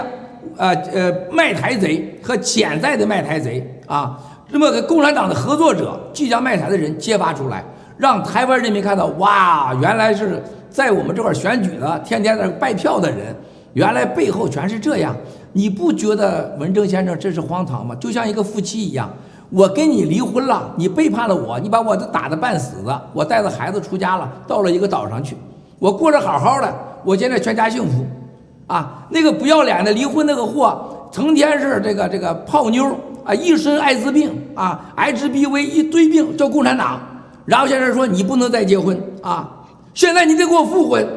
卖台贼和潜在的卖台贼啊，这么个共产党的合作者即将卖台的人揭发出来，让台湾人民看到，哇，原来是在我们这块选举的，天天在拜票的人，原来背后全是这样。你不觉得文正先生这是荒唐吗？就像一个夫妻一样，我跟你离婚了，你背叛了我，你把我打得半死的，我带着孩子出家了，到了一个岛上去，我过着好好的，我现在全家幸福，啊，那个不要脸的离婚那个货，成天是这个泡妞啊，一身艾滋病啊 ，HBV 一堆病，叫共产党。然后现在说你不能再结婚啊，现在你得给我复婚。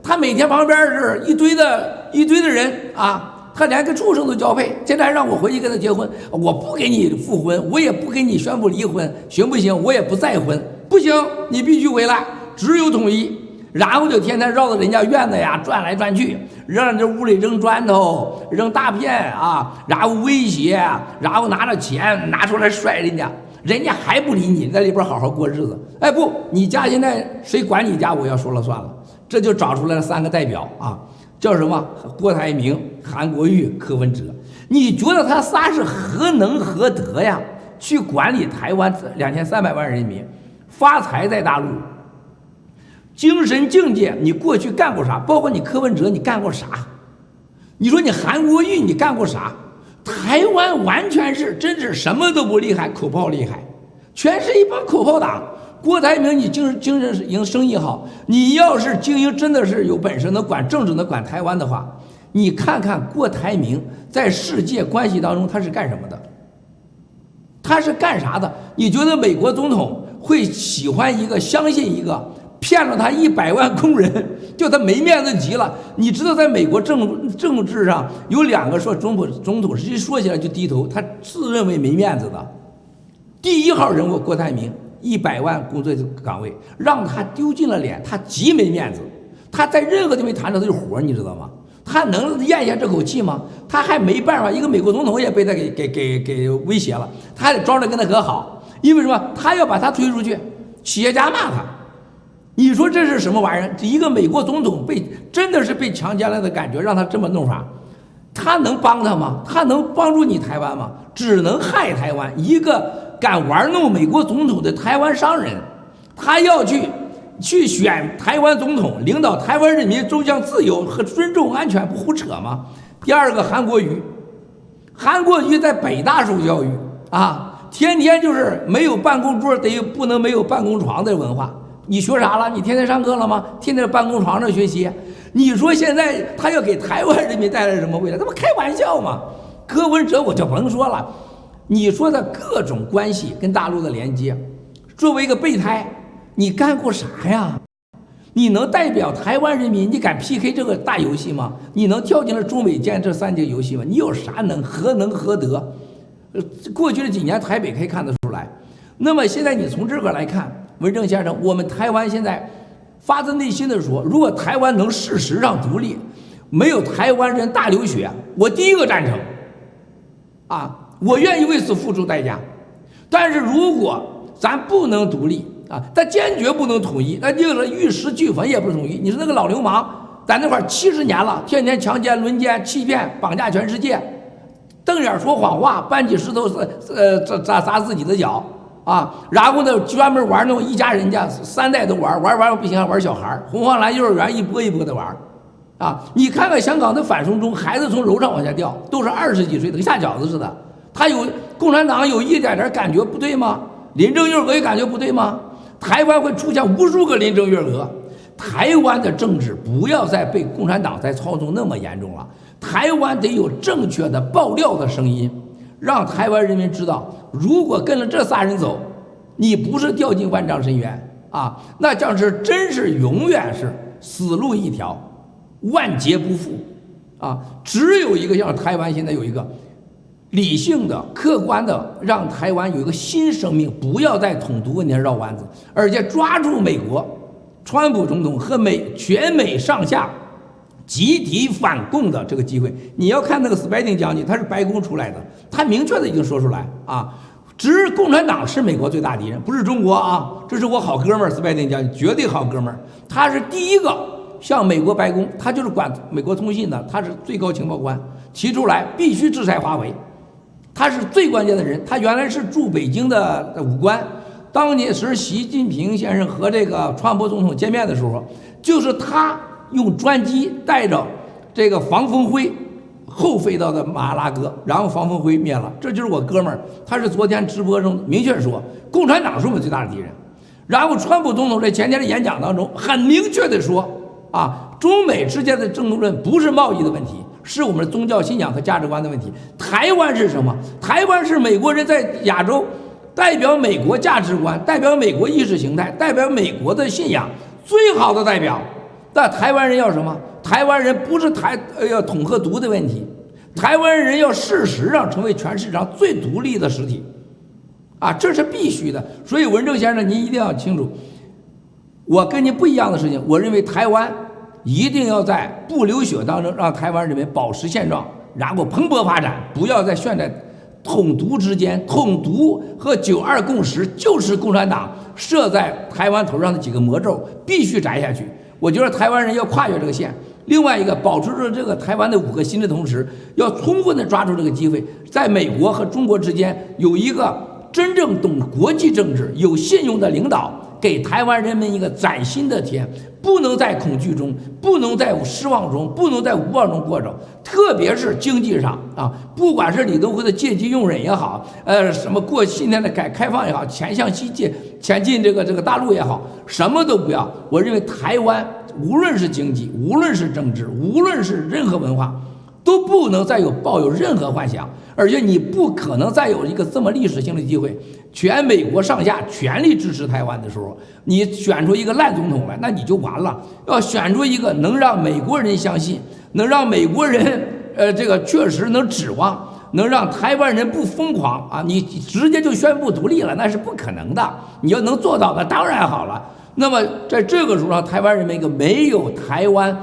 他每天旁边是一堆的人啊，他连个畜生都交配。现在让我回去跟他结婚，我不给你复婚，我也不给你宣布离婚，行不行？我也不再婚，不行，你必须回来，只有统一。然后就天天绕着人家院子呀转来转去，让这屋里扔砖头、扔大片啊，然后威胁，然后拿着钱拿出来甩人家。人家还不理你，在里边好好过日子。哎，不，你家现在谁管你家？我要说了算了。这就找出来了3个代表啊，叫什么？郭台铭、韩国瑜、柯文哲。你觉得他仨是何能何德呀？去管理台湾2300万人民，发财在大陆，精神境界，你过去干过啥？包括你柯文哲，你干过啥？你说你韩国瑜，你干过啥？台湾完全是真是什么都不厉害，口炮厉害，全是一帮口炮党。郭台铭，你精神营生意好，你要是经营真的是有本事能管政治能管台湾的话，你看看郭台铭在世界关系当中他是干什么的？他是干啥的？你觉得美国总统会喜欢一个相信一个骗了他100万工人，就他没面子极了？你知道在美国政治上有2个说总统实际说起来就低头，他自认为没面子的。第1号人物郭台铭，100万工作岗位让他丢尽了脸，他极没面子。他在任何地方谈着他就活，你知道吗？他能咽下这口气吗？他还没办法，一个美国总统也被他给威胁了，他还得装着跟他和好，因为什么？他要把他推出去，企业家骂他。你说这是什么玩意儿？一个美国总统真的是被强奸了的感觉，让他这么弄法，他能帮他吗？他能帮助你台湾吗？只能害台湾。一个敢玩弄美国总统的台湾商人，他要去选台湾总统，领导台湾人民走向自由和尊重安全，不胡扯吗？第2个韩国瑜，韩国瑜在北大受教育啊，天天就是没有办公桌不能没有办公床的文化。你学啥了？你天天上课了吗？天天办公床上学习。你说现在他要给台湾人民带来什么未来？他不开玩笑吗？柯文哲我就甭说了，你说的各种关系跟大陆的连接，作为一个备胎，你干过啥呀？你能代表台湾人民？你敢 PK 这个大游戏吗？你能跳进了中美建这3届游戏吗？你有啥何能何德？过去的几年台北可以看得出来。那么现在你从这个来看，文正先生，我们台湾现在发自内心的说，如果台湾能事实上独立，没有台湾人大流血，我第1个赞成，啊，我愿意为此付出代价。但是如果咱不能独立啊，咱坚决不能统一，那就是玉石俱焚也不统一。你说那个老流氓在那块70年了，天天强奸、轮奸、欺骗、绑架全世界，瞪眼说谎话，搬起石头砸自己的脚。啊，然后呢，专门玩那种一家人家3代都玩不行，还玩小孩，红黄蓝幼儿园一波一波的玩，啊，你看看香港的反送中，孩子从楼上往下掉，都是20几岁的，跟下饺子似的。他有共产党有一点感觉不对吗？林郑月娥也感觉不对吗？台湾会出现无数个林郑月娥。台湾的政治不要再被共产党在操纵那么严重了，台湾得有正确的爆料的声音。让台湾人民知道，如果跟着这仨人走，你不是掉进万丈深渊啊，那将是真是永远是死路一条，万劫不复啊！只有一个像台湾现在有一个理性的、客观的，让台湾有一个新生命，不要在统独问题上绕弯子，而且抓住美国川普总统和全美上下集体反共的这个机会。你要看那个斯派丁将军，他是白宫出来的，他明确的已经说出来啊，共产党是美国最大敌人，不是中国啊，这是我好哥们儿斯派丁将军，绝对好哥们儿，他是第1个向美国白宫，他就是管美国通信的，他是最高情报官，提出来必须制裁华为，他是最关键的人，他原来是驻北京的武官，当年是习近平先生和这个川普总统见面的时候，就是他用专机带着这个防风辉后飞到的马拉戈，然后防风辉灭了。这就是我哥们儿，他是昨天直播中明确说，共产党是我们最大的敌人。然后川普总统在前天的演讲当中很明确的说，中美之间的争论不是贸易的问题，是我们的宗教信仰和价值观的问题。台湾是什么？台湾是美国人在亚洲代表美国价值观，代表美国意识形态，代表美国的信仰最好的代表。但台湾人要什么？台湾人不是要统和独的问题，台湾人要事实上成为全市场最独立的实体，这是必须的。所以文正先生，您一定要清楚，我跟您不一样的事情，我认为台湾一定要在不流血当中让台湾人民保持现状，然后蓬勃发展，不要再陷在统独之间。统独和9·2共识就是共产党设在台湾头上的几个魔咒，必须摘下去。我觉得台湾人要跨越这个线。另外一个，保持着这个台湾的5个心的同时，要充分的抓住这个机会，在美国和中国之间有一个真正懂国际政治、有信用的领导，给台湾人民一个崭新的天。不能在恐惧中，不能在失望中，不能在无望中过着。特别是经济上不管是李登辉的借机用人也好，什么过今天的改革开放也好，前向西前进这个大陆也好，什么都不要。我认为台湾无论是经济，无论是政治，无论是任何文化，都不能再抱有任何幻想，而且你不可能再有一个这么历史性的机会，全美国上下全力支持台湾的时候，你选出一个烂总统来，那你就完了。要选出一个能让美国人相信，能让美国人这个确实能指望，能让台湾人不疯狂你直接就宣布独立了，那是不可能的。你要能做到的当然好了。那么在这个时候上，台湾人民一个没有台湾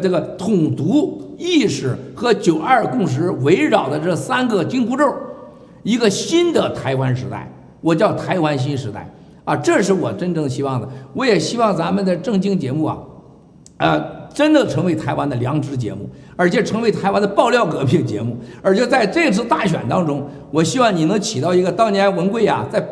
这个统独意识和9·2共识围绕的这3个紧箍咒，一个新的台湾时代，我叫台湾新时代这是我真正希望的。我也希望咱们的正经节目真的成为台湾的良知节目，而且成为台湾的爆料革命节目。而且在这次大选当中，我希望你能起到一个当年文贵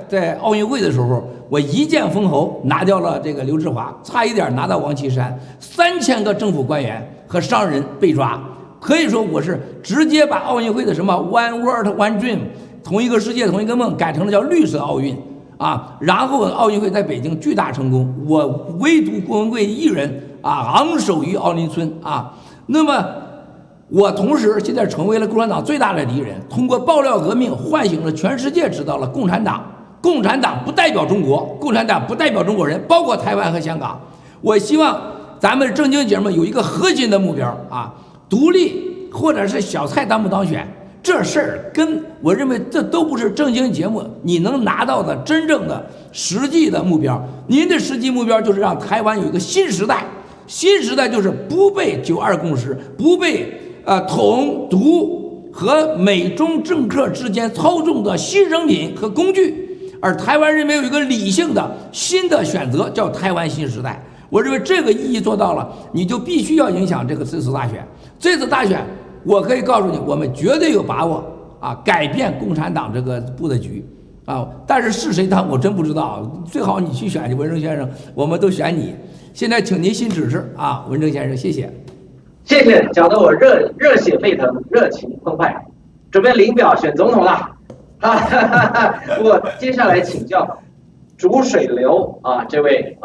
在奥运会的时候，我一剑封喉，拿掉了这个刘志华，差一点拿到王岐山，3000个政府官员和商人被抓。可以说我是直接把奥运会的什么 One World One Dream 同一个世界同一个梦改成了叫绿色奥运然后奥运会在北京巨大成功，我唯独郭文贵一人昂首于奥林村那么我同时现在成为了共产党最大的敌人，通过爆料革命唤醒了全世界知道了共产党不代表中国，共产党不代表中国人，包括台湾和香港。我希望咱们正经节目有一个核心的目标独立或者是小蔡当不当选，这事儿跟我认为这都不是正经节目你能拿到的真正的实际的目标。您的实际目标就是让台湾有一个新时代，新时代就是不被9·2共识，不被统独和美中政客之间操纵的牺牲品和工具，而台湾人民有一个理性的新的选择，叫台湾新时代。我认为这个意义做到了，你就必须要影响这次大选。这次大选我可以告诉你，我们绝对有把握改变共产党这个布的局但是是谁当我真不知道，最好你去选文正先生，我们都选你。现在请您新指示文正先生，谢谢。谢谢，讲得我热血沸腾，热情澎湃，准备领表选总统了我接下来请教逐水流这位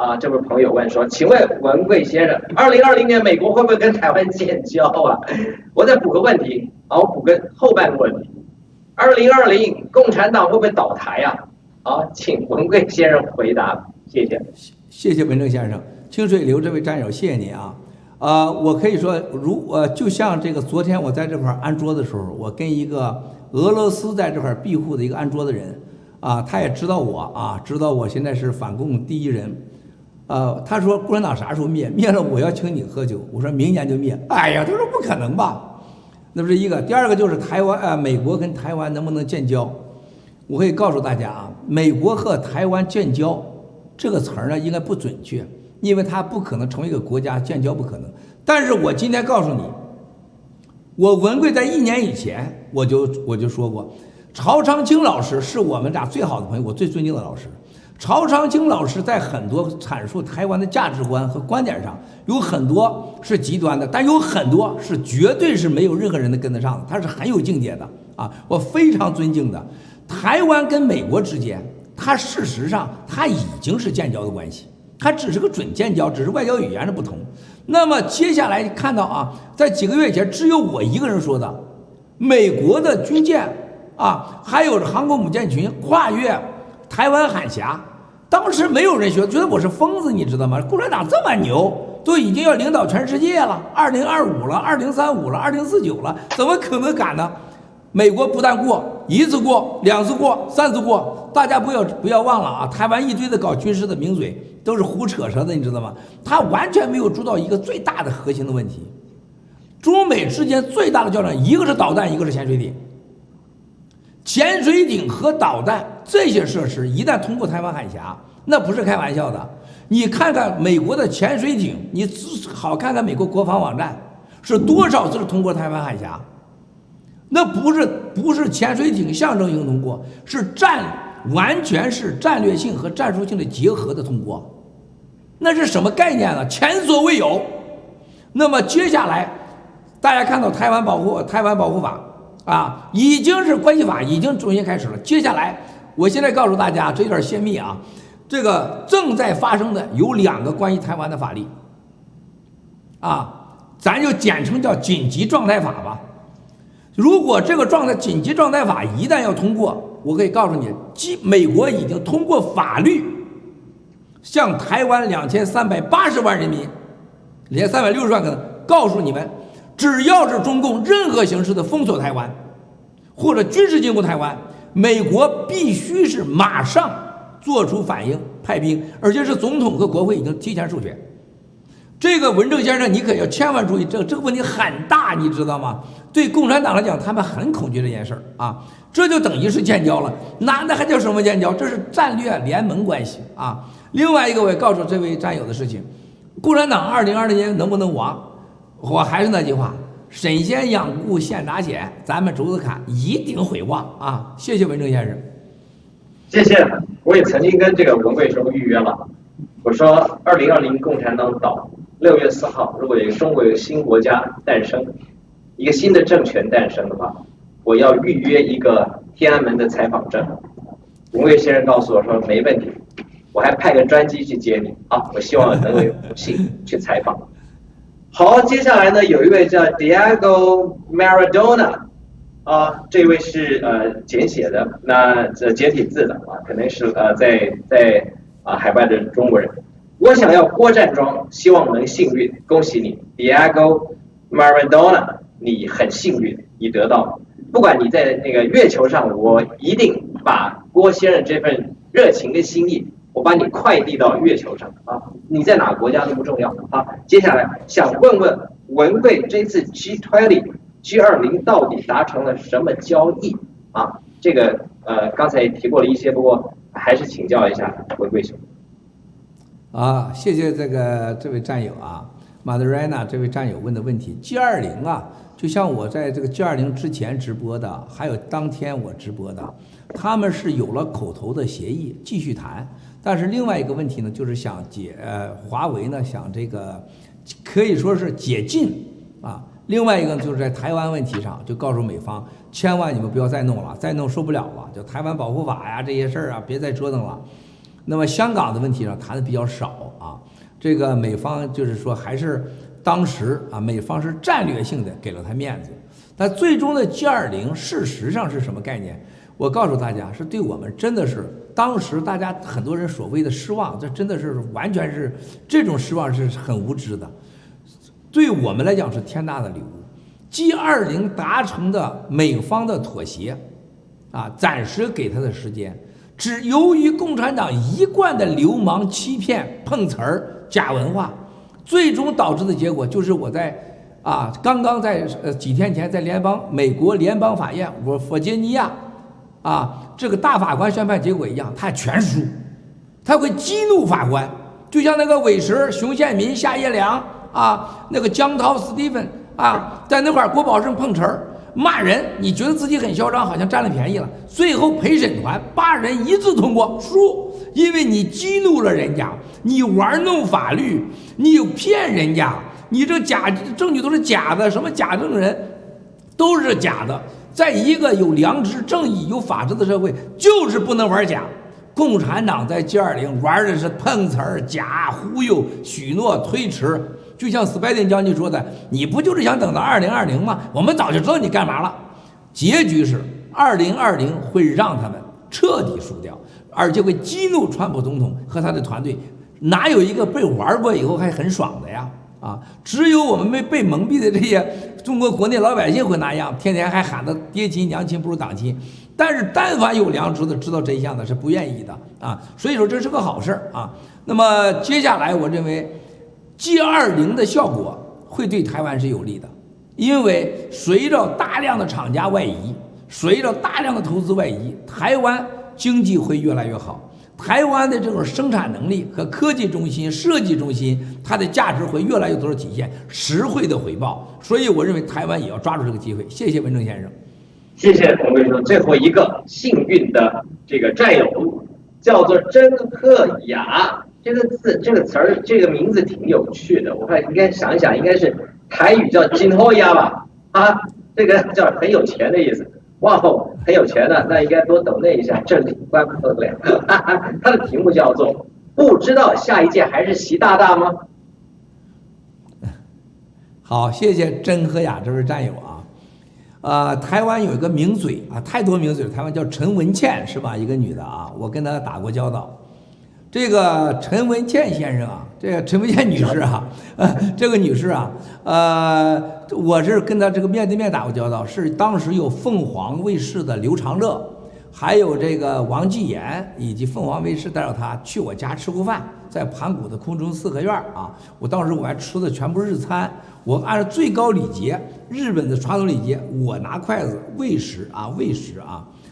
朋友问说，请问文贵先生，2020年美国会不会跟台湾建交我再补个问题我补个后半个问题，2020共产党会不会倒台请文贵先生回答，谢谢。谢谢文正先生。清水流这位战友，谢谢你我可以说就像这个昨天我在这块安桌的时候，我跟一个俄罗斯在这块庇护的一个安桌的人他也知道我知道我现在是反共第一人他说共产党啥时候灭了我要请你喝酒，我说明年就灭。哎呀，他说不可能吧，那不是一个。第二个就是台湾美国跟台湾能不能建交，我可以告诉大家美国和台湾建交这个词儿呢应该不准确，因为它不可能成为一个国家，建交不可能。但是我今天告诉你，我文贵在1年以前我就说过，曹长青老师是我们俩最好的朋友，我最尊敬的老师。曹长青老师在很多阐述台湾的价值观和观点上，有很多是极端的，但有很多是绝对是没有任何人能跟得上的，他是很有境界的啊，我非常尊敬的。台湾跟美国之间，它事实上它已经是建交的关系，它只是个准建交，只是外交语言的不同。那么接下来看到啊，在几个月前，只有我一个人说的，美国的军舰啊，还有航空母舰群跨越台湾海峡。当时没有人觉得我是疯子，你知道吗？共产党这么牛，都已经要领导全世界了，2025了，2035了，2049了，怎么可能敢呢？美国不但过1次过2次过3次过，大家不要忘了啊！台湾一堆的搞军事的名嘴都是胡扯扯的，你知道吗？他完全没有主导一个最大的核心的问题。中美之间最大的较量，一个是导弹，一个是潜水艇。潜水艇和导弹这些设施一旦通过台湾海峡，那不是开玩笑的。你看看美国的潜水艇，你好看看美国国防网站是多少次通过台湾海峡，那不是潜水艇象征性通过，是完全是战略性和战术性的结合的通过，那是什么概念呢？前所未有。那么接下来大家看到台湾保护法啊，已经是关系法已经重新开始了。接下来，我现在告诉大家，这有点泄密啊，这个正在发生的有2个关于台湾的法律，啊，咱就简称叫紧急状态法吧。如果这个紧急状态法一旦要通过，我可以告诉你，美国已经通过法律，向台湾2380万人民，2360万可能告诉你们。只要是中共任何形式的封锁台湾，或者军事进攻台湾，美国必须是马上做出反应，派兵，而且是总统和国会已经提前授权。这个文正先生，你可要千万注意，这个问题很大，你知道吗？对共产党来讲，他们很恐惧这件事儿啊，这就等于是建交了，那还叫什么建交？这是战略联盟关系啊。另外一个，我也告诉这位战友的事情，共产党2020年能不能亡？我还是那句话，神仙养固现打显，咱们竹子砍一定会旺啊！谢谢文正先生。谢谢。我也曾经跟这个文贵兄预约了，我说2020共产党倒，6月4号，如果中国有新国家诞生，一个新的政权诞生的话，我要预约一个天安门的采访证。文贵先生告诉我说没问题，我还派个专机去接你啊！我希望能够有幸去采访。好，接下来呢，有一位叫 Diego Maradona， 这位是简写的，那简体字的啊，可能是在海外的中国人。我想要郭站桩，希望能幸运，恭喜你 ，Diego Maradona， 你很幸运，你得到了。不管你在那个月球上，我一定把郭先生这份热情的心意。我把你快递到月球上啊！你在哪个国家都不重要啊。接下来想问问文贵，这次 G20 到底达成了什么交易啊？这个刚才也提过了一些，不过还是请教一下文贵兄。啊，谢谢这位战友啊，马德瑞娜这位战友问的问题 ，G20 啊，就像我在这个 G20 之前直播的，还有当天我直播的，他们是有了口头的协议继续谈。但是另外一个问题呢，就是想华为呢想这个可以说是解禁啊。另外一个就是在台湾问题上，就告诉美方，千万你们不要再弄了，再弄受不了了，就台湾保护法呀这些事儿啊，别再折腾了。那么香港的问题上谈的比较少啊，这个美方就是说还是当时啊，美方是战略性的给了他面子，但最终的 G20 事实上是什么概念？我告诉大家，是对我们真的是当时大家很多人所谓的失望，这真的是完全是这种失望是很无知的，对我们来讲是天大的礼物。G20 达成的美方的妥协，啊，暂时给他的时间，只由于共产党一贯的流氓欺骗、碰瓷儿、假文化，最终导致的结果就是我在刚刚在几天前在美国联邦法院弗吉尼亚。这个大法官宣判结果一样，他全输，他会激怒法官，就像那个韦石、熊宪民、夏业良那个江涛、史蒂芬在那块儿郭宝胜碰瓷儿骂人，你觉得自己很嚣张，好像占了便宜了。最后陪审团8人一致通过输，因为你激怒了人家，你玩弄法律，你有骗人家，你这假证据都是假的，什么假证人都是假的。在一个有良知、正义、有法治的社会，就是不能玩假。共产党在 G20 玩的是碰瓷儿、假、忽悠、许诺、推迟。就像斯拜丁将军说的，你不就是想等到2020吗？我们早就知道你干嘛了。结局是2020会让他们彻底输掉，而且会激怒川普总统和他的团队。哪有一个被玩过以后还很爽的呀？只有我们没被蒙蔽的这些中国国内老百姓会那样，天天还喊得爹亲娘亲不如党亲。但是但凡有良知的知道真相的是不愿意的所以说这是个好事那么接下来我认为 G20 的效果会对台湾是有利的，因为随着大量的厂家外移，随着大量的投资外移，台湾经济会越来越好。台湾的这种生产能力和科技中心、设计中心，它的价值会越来越多的体现，实惠的回报。所以我认为台湾也要抓住这个机会。谢谢文正先生。谢谢洪贵兄。最后一个幸运的这个战友叫做甄鹤雅，这个字、这个词儿、这个名字挺有趣的。我看应该想一想，应该是台语叫金后亚吧？这个叫很有钱的意思。哇哦，很有钱的，那应该多抖内一下，这里关不得了。他的题目叫做“不知道下一届还是习大大吗？”好，谢谢甄和雅这位战友台湾有一个名嘴太多名嘴了，台湾叫陈文茜是吧？一个女的我跟她打过交道。这个陈文茜先生这个陈文茜女士这个女士我是跟她这个面对面打过交道，是当时有凤凰卫视的刘长乐，还有这个王继言以及凤凰卫视带着她去我家吃过饭，在盘古的空中四合院我当时我还吃的全部日餐，我按照最高礼节，日本的传统礼节，我拿筷子喂食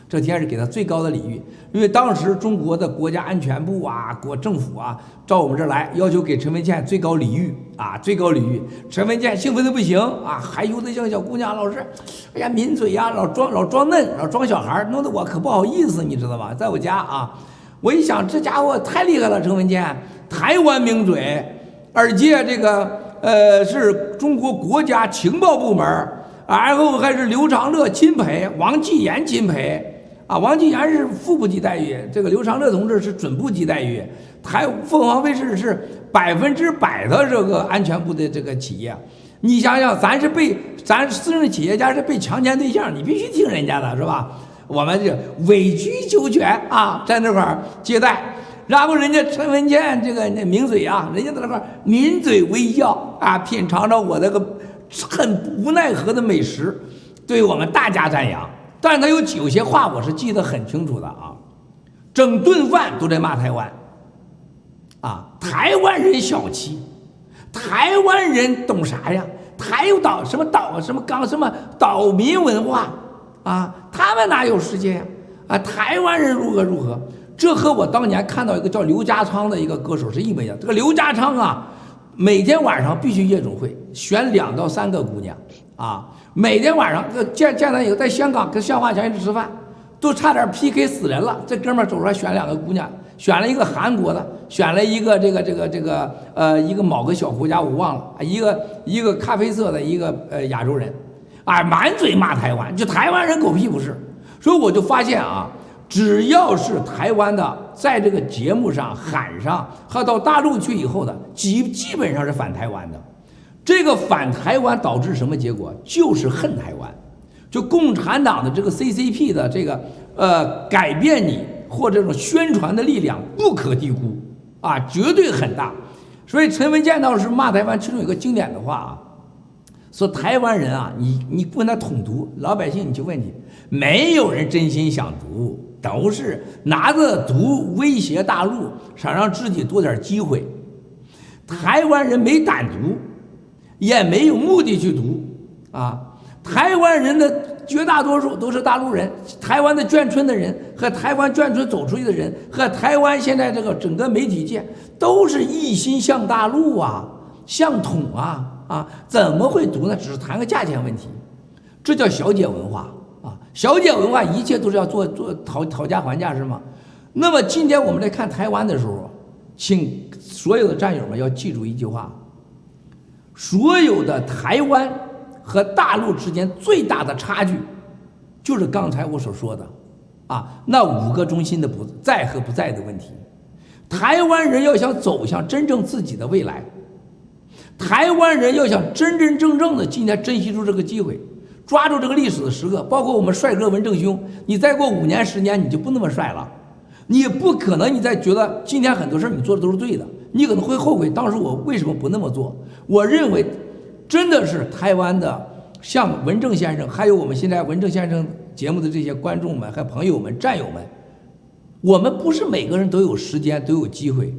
这天是给他最高的礼遇，因为当时中国的国家安全部国政府到我们这儿来，要求给陈文茜最高礼遇最高礼遇。陈文茜兴奋的不行还有的像小姑娘，老是哎呀抿嘴老装嫩，老装小孩，弄得我可不好意思，你知道吧？在我家我一想这家伙太厉害了，陈文茜台湾名嘴，而且这个是中国国家情报部门，然后还是刘长乐钦培，王继言钦培。王继言是副部级待遇，这个刘长乐同志是准部级待遇，凤凰卫视是100%的这个安全部的这个企业。你想想，咱私人企业家是被强奸对象，你必须听人家的是吧？我们这委曲求全在那块儿接待，然后人家陈文茜这个名嘴人家在那块儿抿嘴微笑品尝着我这个很无奈何的美食，对我们大加赞扬。但是他有些话我是记得很清楚的整顿饭都在骂台湾台湾人小气，台湾人懂啥呀？什么岛民文化他们哪有世界呀？台湾人如何？这和我当年看到一个叫刘家昌的一个歌手是一模一样。这个刘家昌每天晚上必须夜总会选2到3个姑娘每天晚上见他以后，在香港跟向华强一起吃饭，都差点 PK 死人了。这哥们儿走出来选2个姑娘，选了一个韩国的，选了一个一个某个小国家我忘了，一个咖啡色的一个亚洲人，满嘴骂台湾，就台湾人狗屁不是。所以我就发现只要是台湾的，在这个节目上喊上，和到大陆去以后的，基本上是反台湾的。这个反台湾导致什么结果？就是恨台湾。就共产党的这个 CCP 的这个改变你或这种宣传的力量不可低估绝对很大。所以陈文茜当时骂台湾，其中有一个经典的话说台湾人你问他统独，老百姓你去问去，没有人真心想独，都是拿着独威胁大陆，想让自己多点机会。台湾人没胆独，也没有目的去读台湾人的绝大多数都是大陆人，台湾的眷村的人和台湾眷村走出去的人和台湾现在这个整个媒体界都是一心向大陆向统怎么会读呢？只是谈个价钱问题。这叫小姐文化啊！小姐文化一切都是要做讨价还价是吗？那么今天我们来看台湾的时候，请所有的战友们要记住一句话：所有的台湾和大陆之间最大的差距，就是刚才我所说的啊，那5个中心的不在和不在的问题。台湾人要想走向真正自己的未来，台湾人要想真真正正的今天珍惜住这个机会，抓住这个历史的时刻，包括我们帅哥文正兄，你再过5年10年你就不那么帅了，你不可能你再觉得今天很多事你做的都是对的，你可能会后悔当时我为什么不那么做。我认为真的是台湾的像文正先生，还有我们现在文正先生节目的这些观众们和朋友们战友们，我们不是每个人都有时间都有机会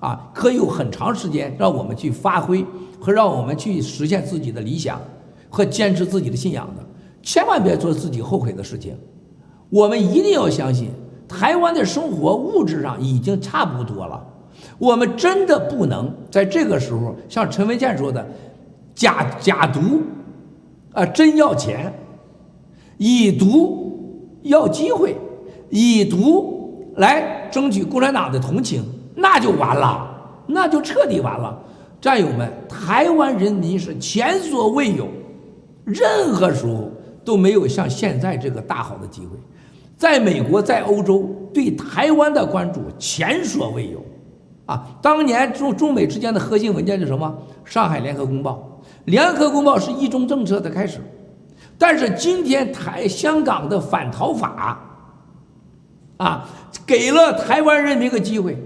啊，可以有很长时间让我们去发挥和让我们去实现自己的理想和坚持自己的信仰的，千万别做自己后悔的事情。我们一定要相信台湾的生活物质上已经差不多了，我们真的不能在这个时候像陈文健说的假毒真要钱，以毒要机会，以毒来争取共产党的同情，那就完了，那就彻底完了。战友们，台湾人民是前所未有，任何时候都没有像现在这个大好的机会。在美国，在欧洲，对台湾的关注前所未有啊！当年中美之间的核心文件是什么？上海联合公报，联合公报是一中政策的开始，但是今天香港的反逃法啊，给了台湾人民个机会，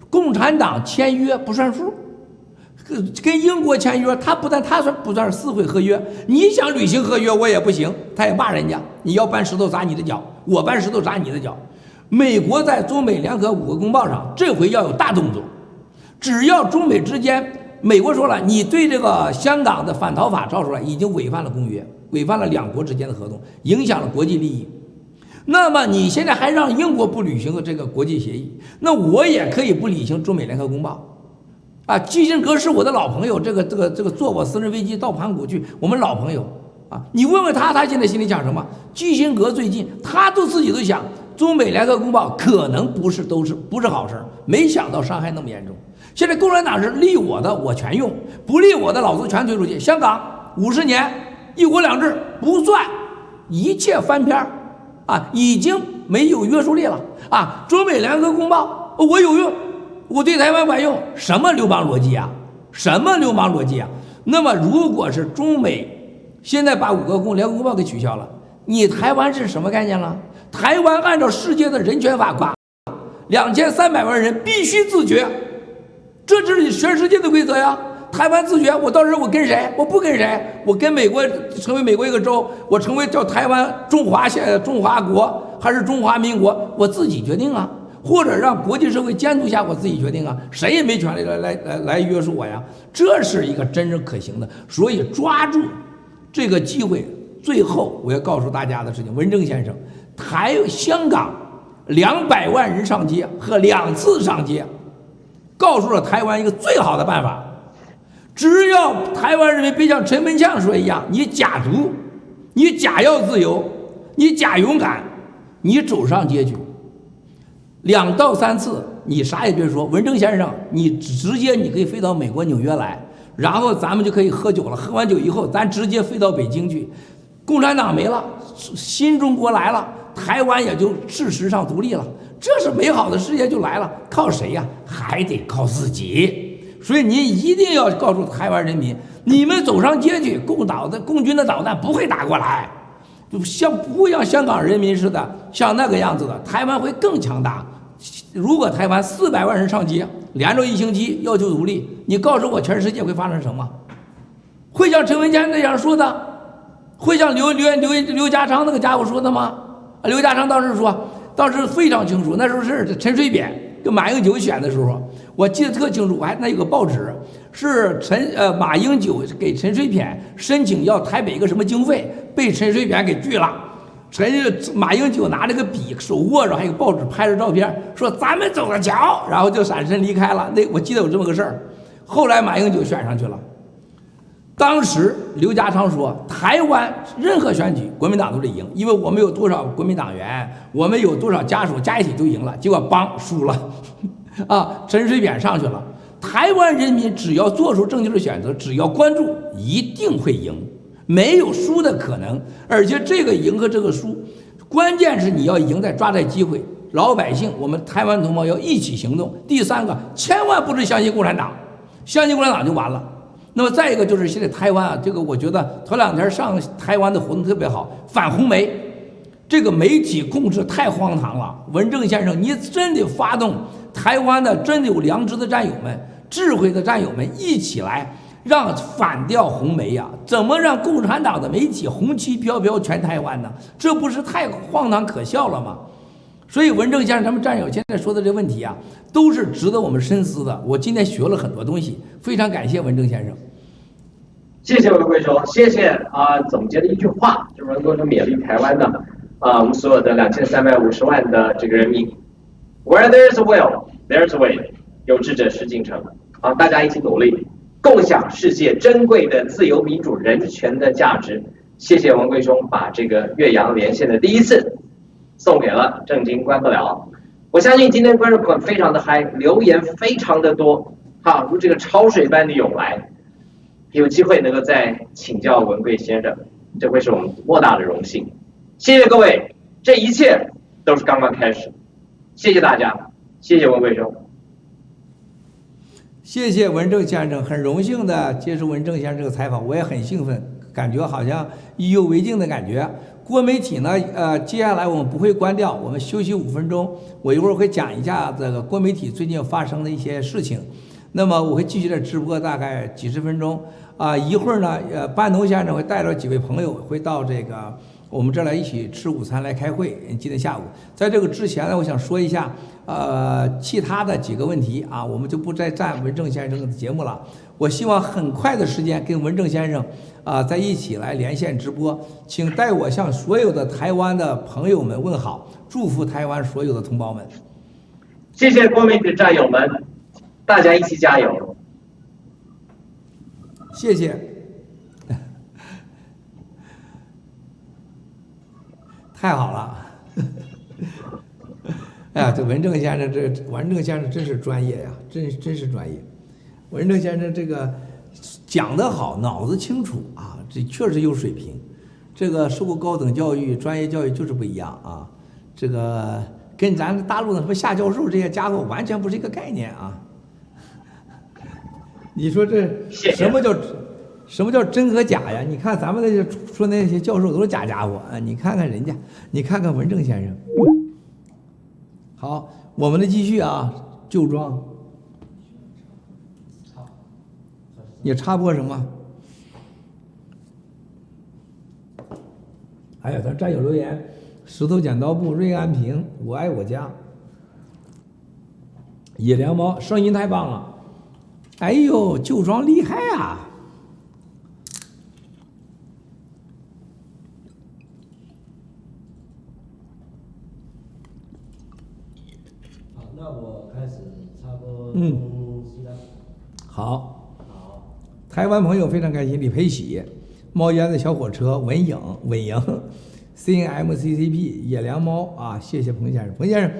共产党签约不算数，跟英国签约，他不算撕毁合约，你想履行合约我也不行，他也骂人家，你要搬石头砸你的脚，我搬石头砸你的脚。美国在中美联合5个公报上，这回要有大动作，只要中美之间，美国说了，你对这个香港的反逃法照出来，已经违反了公约，违反了2国之间的合同，影响了国际利益。那么你现在还让英国不履行这个国际协议，那我也可以不履行中美联合公报。啊，基辛格是我的老朋友，这个坐我私人飞机到盘古去，我们老朋友啊，你问问他现在心里想什么？基辛格最近他自己都想，中美联合公报可能不是好事，没想到伤害那么严重。现在共产党是利我的我全用，不利我的老子全推出去。香港50年1国2制不算，一切翻篇啊，已经没有约束力了啊！中美联合公报我有用。我对台湾管用，什么流氓逻辑啊？什么流氓逻辑啊？那么如果是中美现在把5个联合公报给取消了，你台湾是什么概念了？台湾按照世界的人权法规，2300万人必须自决，这是全世界的规则呀。台湾自决，我到时候我跟谁？我不跟谁？我跟美国成为美国一个州，我成为叫台湾中华国还是中华民国，我自己决定啊。或者让国际社会监督下，我自己决定啊，谁也没权利来约束我呀。这是一个真正可行的，所以抓住这个机会。最后我要告诉大家的事情，文正先生，香港200万人上街和2次上街，告诉了台湾一个最好的办法，只要台湾人民别像陈文强说一样，你假毒，你假要自由，你假勇敢，你走上街去。2到3次，你啥也别说，文正先生，你直接你可以飞到美国纽约来，然后咱们就可以喝酒了。喝完酒以后，咱直接飞到北京去。共产党没了，新中国来了，台湾也就事实上独立了，这是美好的世界就来了。靠谁呀？还得靠自己。所以您一定要告诉台湾人民，你们走上街去，共军的导弹不会打过来，不会像香港人民似的，像那个样子的，台湾会更强大。如果台湾400万人上街，连着1星期要求独立，你告诉我全世界会发生什么？会像陈文健那样说的？会像刘家昌那个家伙说的吗？刘家昌当时非常清楚，那时候是陈水扁跟马英九选的时候，我记得特清楚，那有个报纸是马英九给陈水扁申请要台北一个什么经费，被陈水扁给拒了。马英九拿着个笔，手握着，还有报纸拍着照片，说咱们走着瞧，然后就闪身离开了。我记得有这么个事儿。后来马英九选上去了，当时刘家昌说，台湾任何选举国民党都得赢，因为我们有多少国民党员，我们有多少家属加一起就赢了。结果帮输了，啊，陈水扁上去了。台湾人民只要做出正确的选择，只要关注，一定会赢，没有输的可能。而且这个赢和这个输，关键是你要赢在抓在机会，老百姓，我们台湾同胞要一起行动。第三个，千万不是相信共产党，相信共产党就完了。那么再一个就是现在台湾啊，这个我觉得头2天上台湾的活动特别好，反红媒，这个媒体控制太荒唐了。文正先生，你真得发动台湾的真的有良知的战友们、智慧的战友们一起来，让反掉红媒呀！怎么让共产党的媒体红旗飘飘全台湾呢？这不是太荒唐可笑了吗？所以文正先生他们战友现在说的这问题啊，都是值得我们深思的。我今天学了很多东西，非常感谢文正先生。谢谢文贵兄，谢谢啊！总结的一句话，就是文贵兄勉励台湾的我们所有的2350万的这个人民 ，Where there's a will, there's a way， 有志者事竟成啊！大家一起努力，共享世界珍贵的自由、民主、人权的价值。谢谢文贵兄把这个岳阳连线的第一次送给了正经关不了。我相信今天观众朋友非常的嗨，留言非常的多，如这个潮水般的涌来。有机会能够再请教文贵先生，这会是我们莫大的荣幸。谢谢各位，这一切都是刚刚开始。谢谢大家，谢谢文贵兄。谢谢文正先生，很荣幸的接受文正先生这个采访，我也很兴奋，感觉好像意犹未尽的感觉。国媒体呢，接下来我们不会关掉，我们休息5分钟，我一会儿会讲一下这个国媒体最近发生的一些事情。那么我会继续的直播，大概几十分钟一会儿呢，班农先生会带着几位朋友会到这个我们这儿来一起吃午餐来开会。今天下午，在这个之前呢，我想说一下其他的几个问题啊，我们就不再占文正先生的节目了。我希望很快的时间跟文正先生在一起来连线直播，请代我向所有的台湾的朋友们问好，祝福台湾所有的同胞们。谢谢国媒体的战友们，大家一起加油！谢谢。太好了！哎呀，这文正先生，文正先生真是专业呀，真是专业。文正先生这个讲得好，脑子清楚啊，这确实有水平。这个受过高等教育、专业教育就是不一样啊。这个跟咱大陆的什么夏教授这些家伙完全不是一个概念啊。你说这什么叫真和假呀？你看咱们那些说那些教授都是假家伙啊！你看看人家，你看看文正先生。好，我们的继续啊，旧庄。你插播什么？还有咱战友留言：石头剪刀布、瑞安平、我爱我家、野良猫，声音太棒了！哎呦，旧庄厉害啊！好，那我开始插播。好。台湾朋友非常开心，李培喜、猫烟的小火车、稳赢、CNMCCP、野良猫啊，谢谢彭先生，彭先生，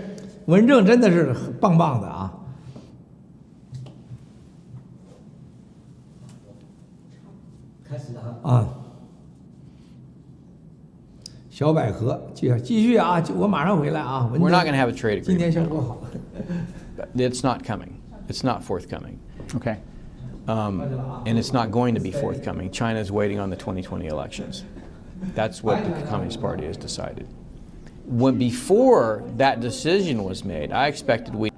文正真的是棒棒的啊。开始了啊，小百合，继续啊，我马上回来啊。We're not going to have a trade agreement. 今天效果好。It's not coming. It's not forthcoming. Okay. And it's not going to be forthcoming. China is waiting on the 2020 elections. That's what the Communist Party has decided. When before that decision was made, I expected we.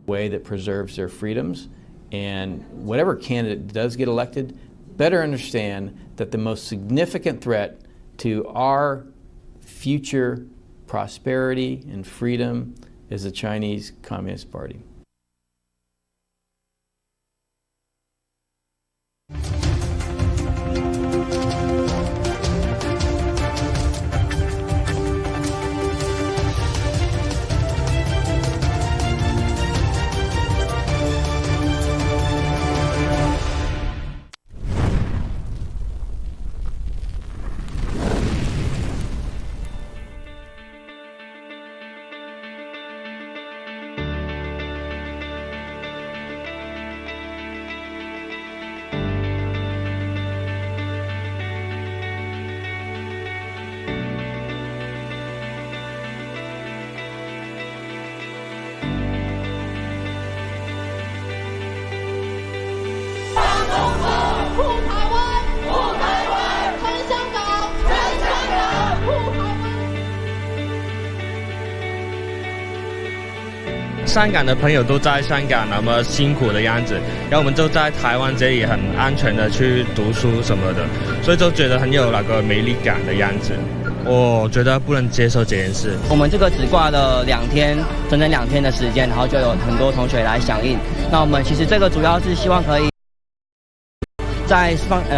Way that preserves their freedoms, and whatever candidate does get elected, better understand that the most significant threat to our future prosperity and freedom is the Chinese Communist Party.香港的朋友都在香港那么辛苦的样子，然后我们就在台湾这里很安全的去读书什么的，所以就觉得很有那个美丽感的样子。我觉得不能接受这件事。我们这个只挂了2天，整整2天的时间，然后就有很多同学来响应。那我们其实这个主要是希望可以在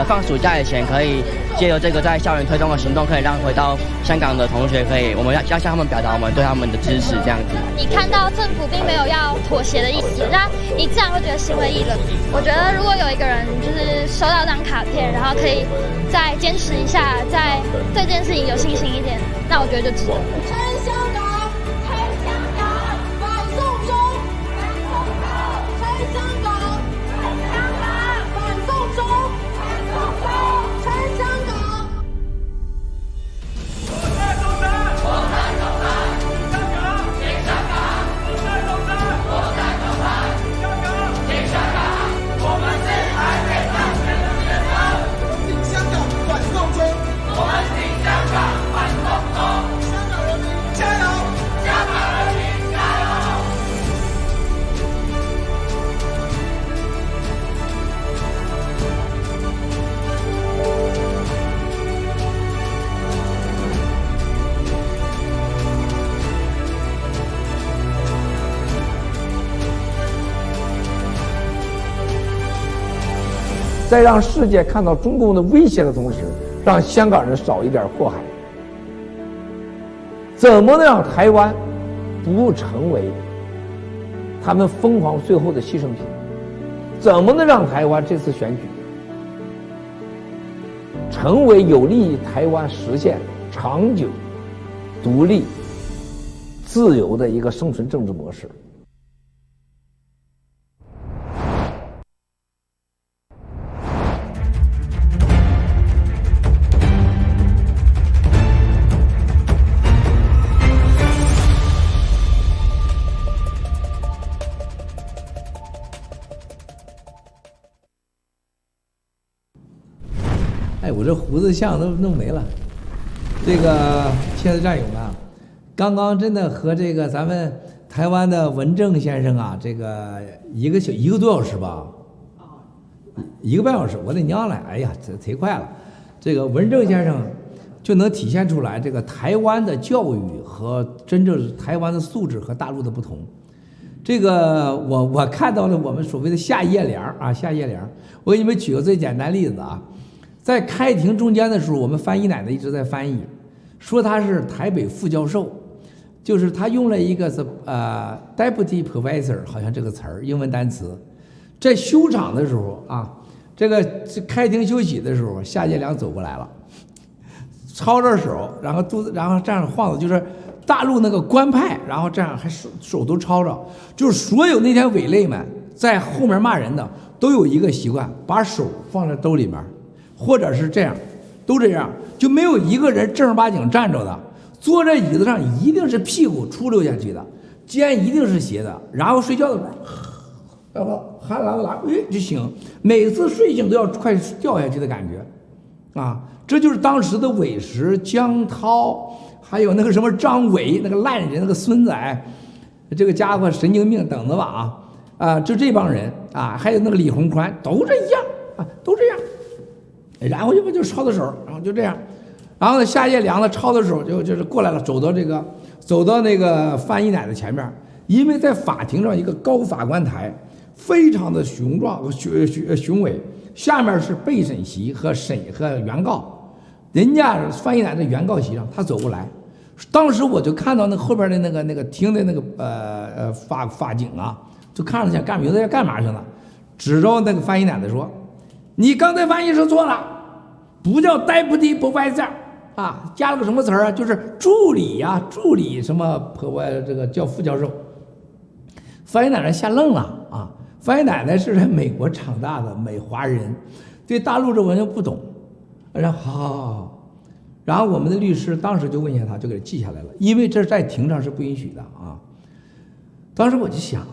放暑假以前，可以借由这个在校园推动的行动，可以让回到香港的同学我们要向他们表达我们对他们的支持，这样子。你看到政府并没有要妥协的意思，那你自然会觉得心灰意冷。我觉得如果有一个人就是收到这张卡片，然后可以再坚持一下，再对这件事情有信心一点，那我觉得就值得。撑香港，撑香港，反送中，反送中，撑香港，撑香港，反送中，反送中，撑香港。在让世界看到中共的威胁的同时，让香港人少一点祸害。怎么能让台湾不成为他们疯狂最后的牺牲品？怎么能让台湾这次选举成为有利于台湾实现长久独立自由的一个生存政治模式？哎，我这胡子像都弄没了。这个亲爱的战友们，刚刚真的和这个咱们台湾的文正先生啊，这个一个多小时吧，1个半小时，我的娘嘞！哎呀，这忒快了。这个文正先生就能体现出来这个台湾的教育和真正台湾的素质和大陆的不同。这个我看到了我们所谓的夏叶良啊，夏叶良，我给你们举个最简单例子啊。在开庭中间的时候，我们翻译奶奶一直在翻译，说他是台北副教授，就是他用了一个deputy professor， 好像这个词儿，英文单词。在休场的时候啊，这开庭休息的时候，夏叶良走过来了，抄着手，然后这样晃的，就是大陆那个官派，然后这样还手都抄着，就是所有那天伪类们在后面骂人的都有一个习惯，把手放在兜里面。或者是这样，都这样，就没有一个人正儿八经站着的，坐在椅子上一定是屁股出溜下去的，肩一定是斜的，然后睡觉的时候，要不哈喇喇就醒，每次睡醒都要快掉下去的感觉，啊，这就是当时的韦石、江涛，还有那个什么张伟，那个烂人，那个孙子，这个家伙神经病等着吧啊，就这帮人啊，还有那个李鸿宽，都这样啊，都这样。然后就抄的手，然后就这样，然后呢夏叶良呢抄的手就是过来了，走到那个范一乃的前面，因为在法庭上一个高法官台，非常的雄壮和雄伟，下面是备审席和原告，人家范一乃在原告席上，他走过来，当时我就看到那后边的那个厅的那个法警啊，就看着想干名字要干嘛去了，指着那个范一乃的说。你刚才翻译是错了，不叫 deputy professor 啊，加了个什么词儿啊？就是助理呀、助理什么这个叫副教授。范一乃人吓愣了啊！范一乃呢是在美国长大的美华人，对大陆这完全不懂。然后好，然后我们的律师当时就问一下他，就给他记下来了，因为这在庭上是不允许的啊。当时我就想。